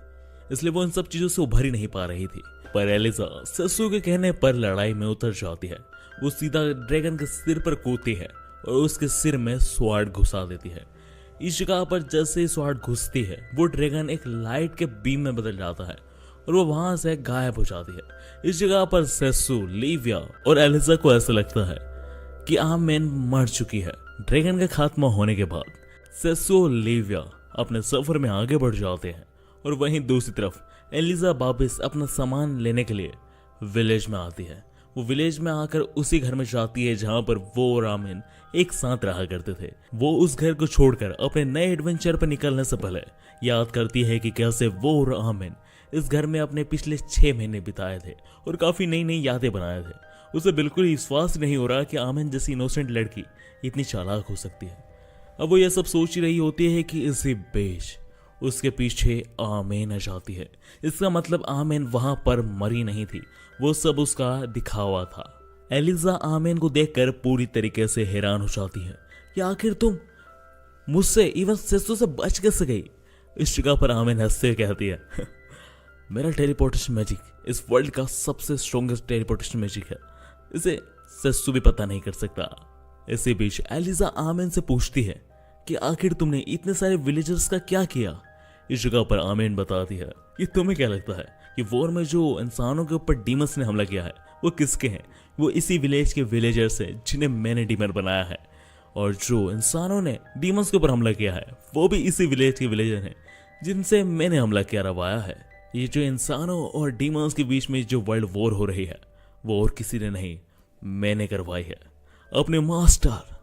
इसलिए वो इन सब चीजों से उभर ही नहीं पा रही थी। पर एलिजा सेसु के कहने पर लड़ाई में उतर जाती है। वो सीधा ड्रैगन के सिर पर कूदती है और उसके सिर में स्वॉर्ड घुसा देती है। इस जगह पर जैसे ही स्वॉर्ड घुसती है वो ड्रैगन एक लाइट के बीम में बदल जाता है और वो वहां से गायब हो जाती है। इस जगह पर सेसु, लिविया और एलिजा को ऐसा लगता है कि आमेन मर चुकी है। ड्रैगन का खात्मा होने के बाद सेसो और लिविया अपने सफर में आगे बढ़ जाते हैं और वहीं दूसरी तरफ एलिजा वापस अपना सामान लेने के लिए विलेज में आती है। वो विलेज में आकर उसी घर में जाती है जहां पर वो और आमिन एक साथ रहा करते थे। वो उस घर को छोड़कर अपने नए एडवेंचर पर निकलने से पहले याद करती है कि कैसे वो और आमिन इस घर में अपने पिछले 6 महीने बिताए थे और काफी नई नई यादें बनाए थे। उसे बिल्कुल विश्वास नहीं हो रहा कि आमिन जैसी इनोसेंट लड़की इतनी चालाक हो सकती है। अब वो यह सब सोच रही होती है कि इसी बीच उसके पीछे आमिन आ जाती है। इसका मतलब आमिन वहां पर मरी नहीं थी, वो सब उसका दिखावा था। एलिजा आमिन को देखकर पूरी तरीके से हैरान हो जाती है कि आखिर तुम मुझसे इवन सेसो से बच कैसे गई। इस जगह पर आमिन हंसते कहती है मेरा टेलीपोर्टेशन मैजिक इस वर्ल्ड का सबसे स्ट्रॉन्गेस्ट टेलीपोर्टेशन मैजिक है, इसे सेसो भी पता नहीं कर सकता। इसी बीच एलिजा आमिन से पूछती है कि आखिर तुमने इतने सारे विलेजर्स का क्या किया। इस जगह पर आमिन बताती है कि तुम्हें क्या लगता है कि वॉर में जो इंसानों के ऊपर डीमंस ने हमला किया है वो किसके हैं? वो इसी विलेज के विलेजर्स हैं जिन्हें मैंने डीमन बनाया है, और जो इंसानों ने डीमंस के ऊपर हमला किया है वो भी इसी विलेज के विलेजर हैं जिनसे मैंने हमला करवाया है। ये जो इंसानों और डीमंस के बीच में जो वर्ल्ड वॉर हो रही है वो और किसी ने नहीं, मैंने करवाई है अपने मास्टर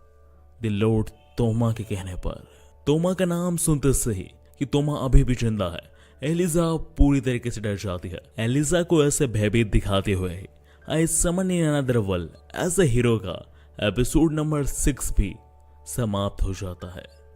द लॉर्ड तोमा के कहने पर। तोमा का नाम सुनते से ही कि तोमा अभी भी जिंदा है, एलिजा पूरी तरीके से डर जाती है। एलिजा को ऐसे भयभीत दिखाते हुए I summon in another world as a hero का एपिसोड नंबर 6 भी समाप्त हो जाता है।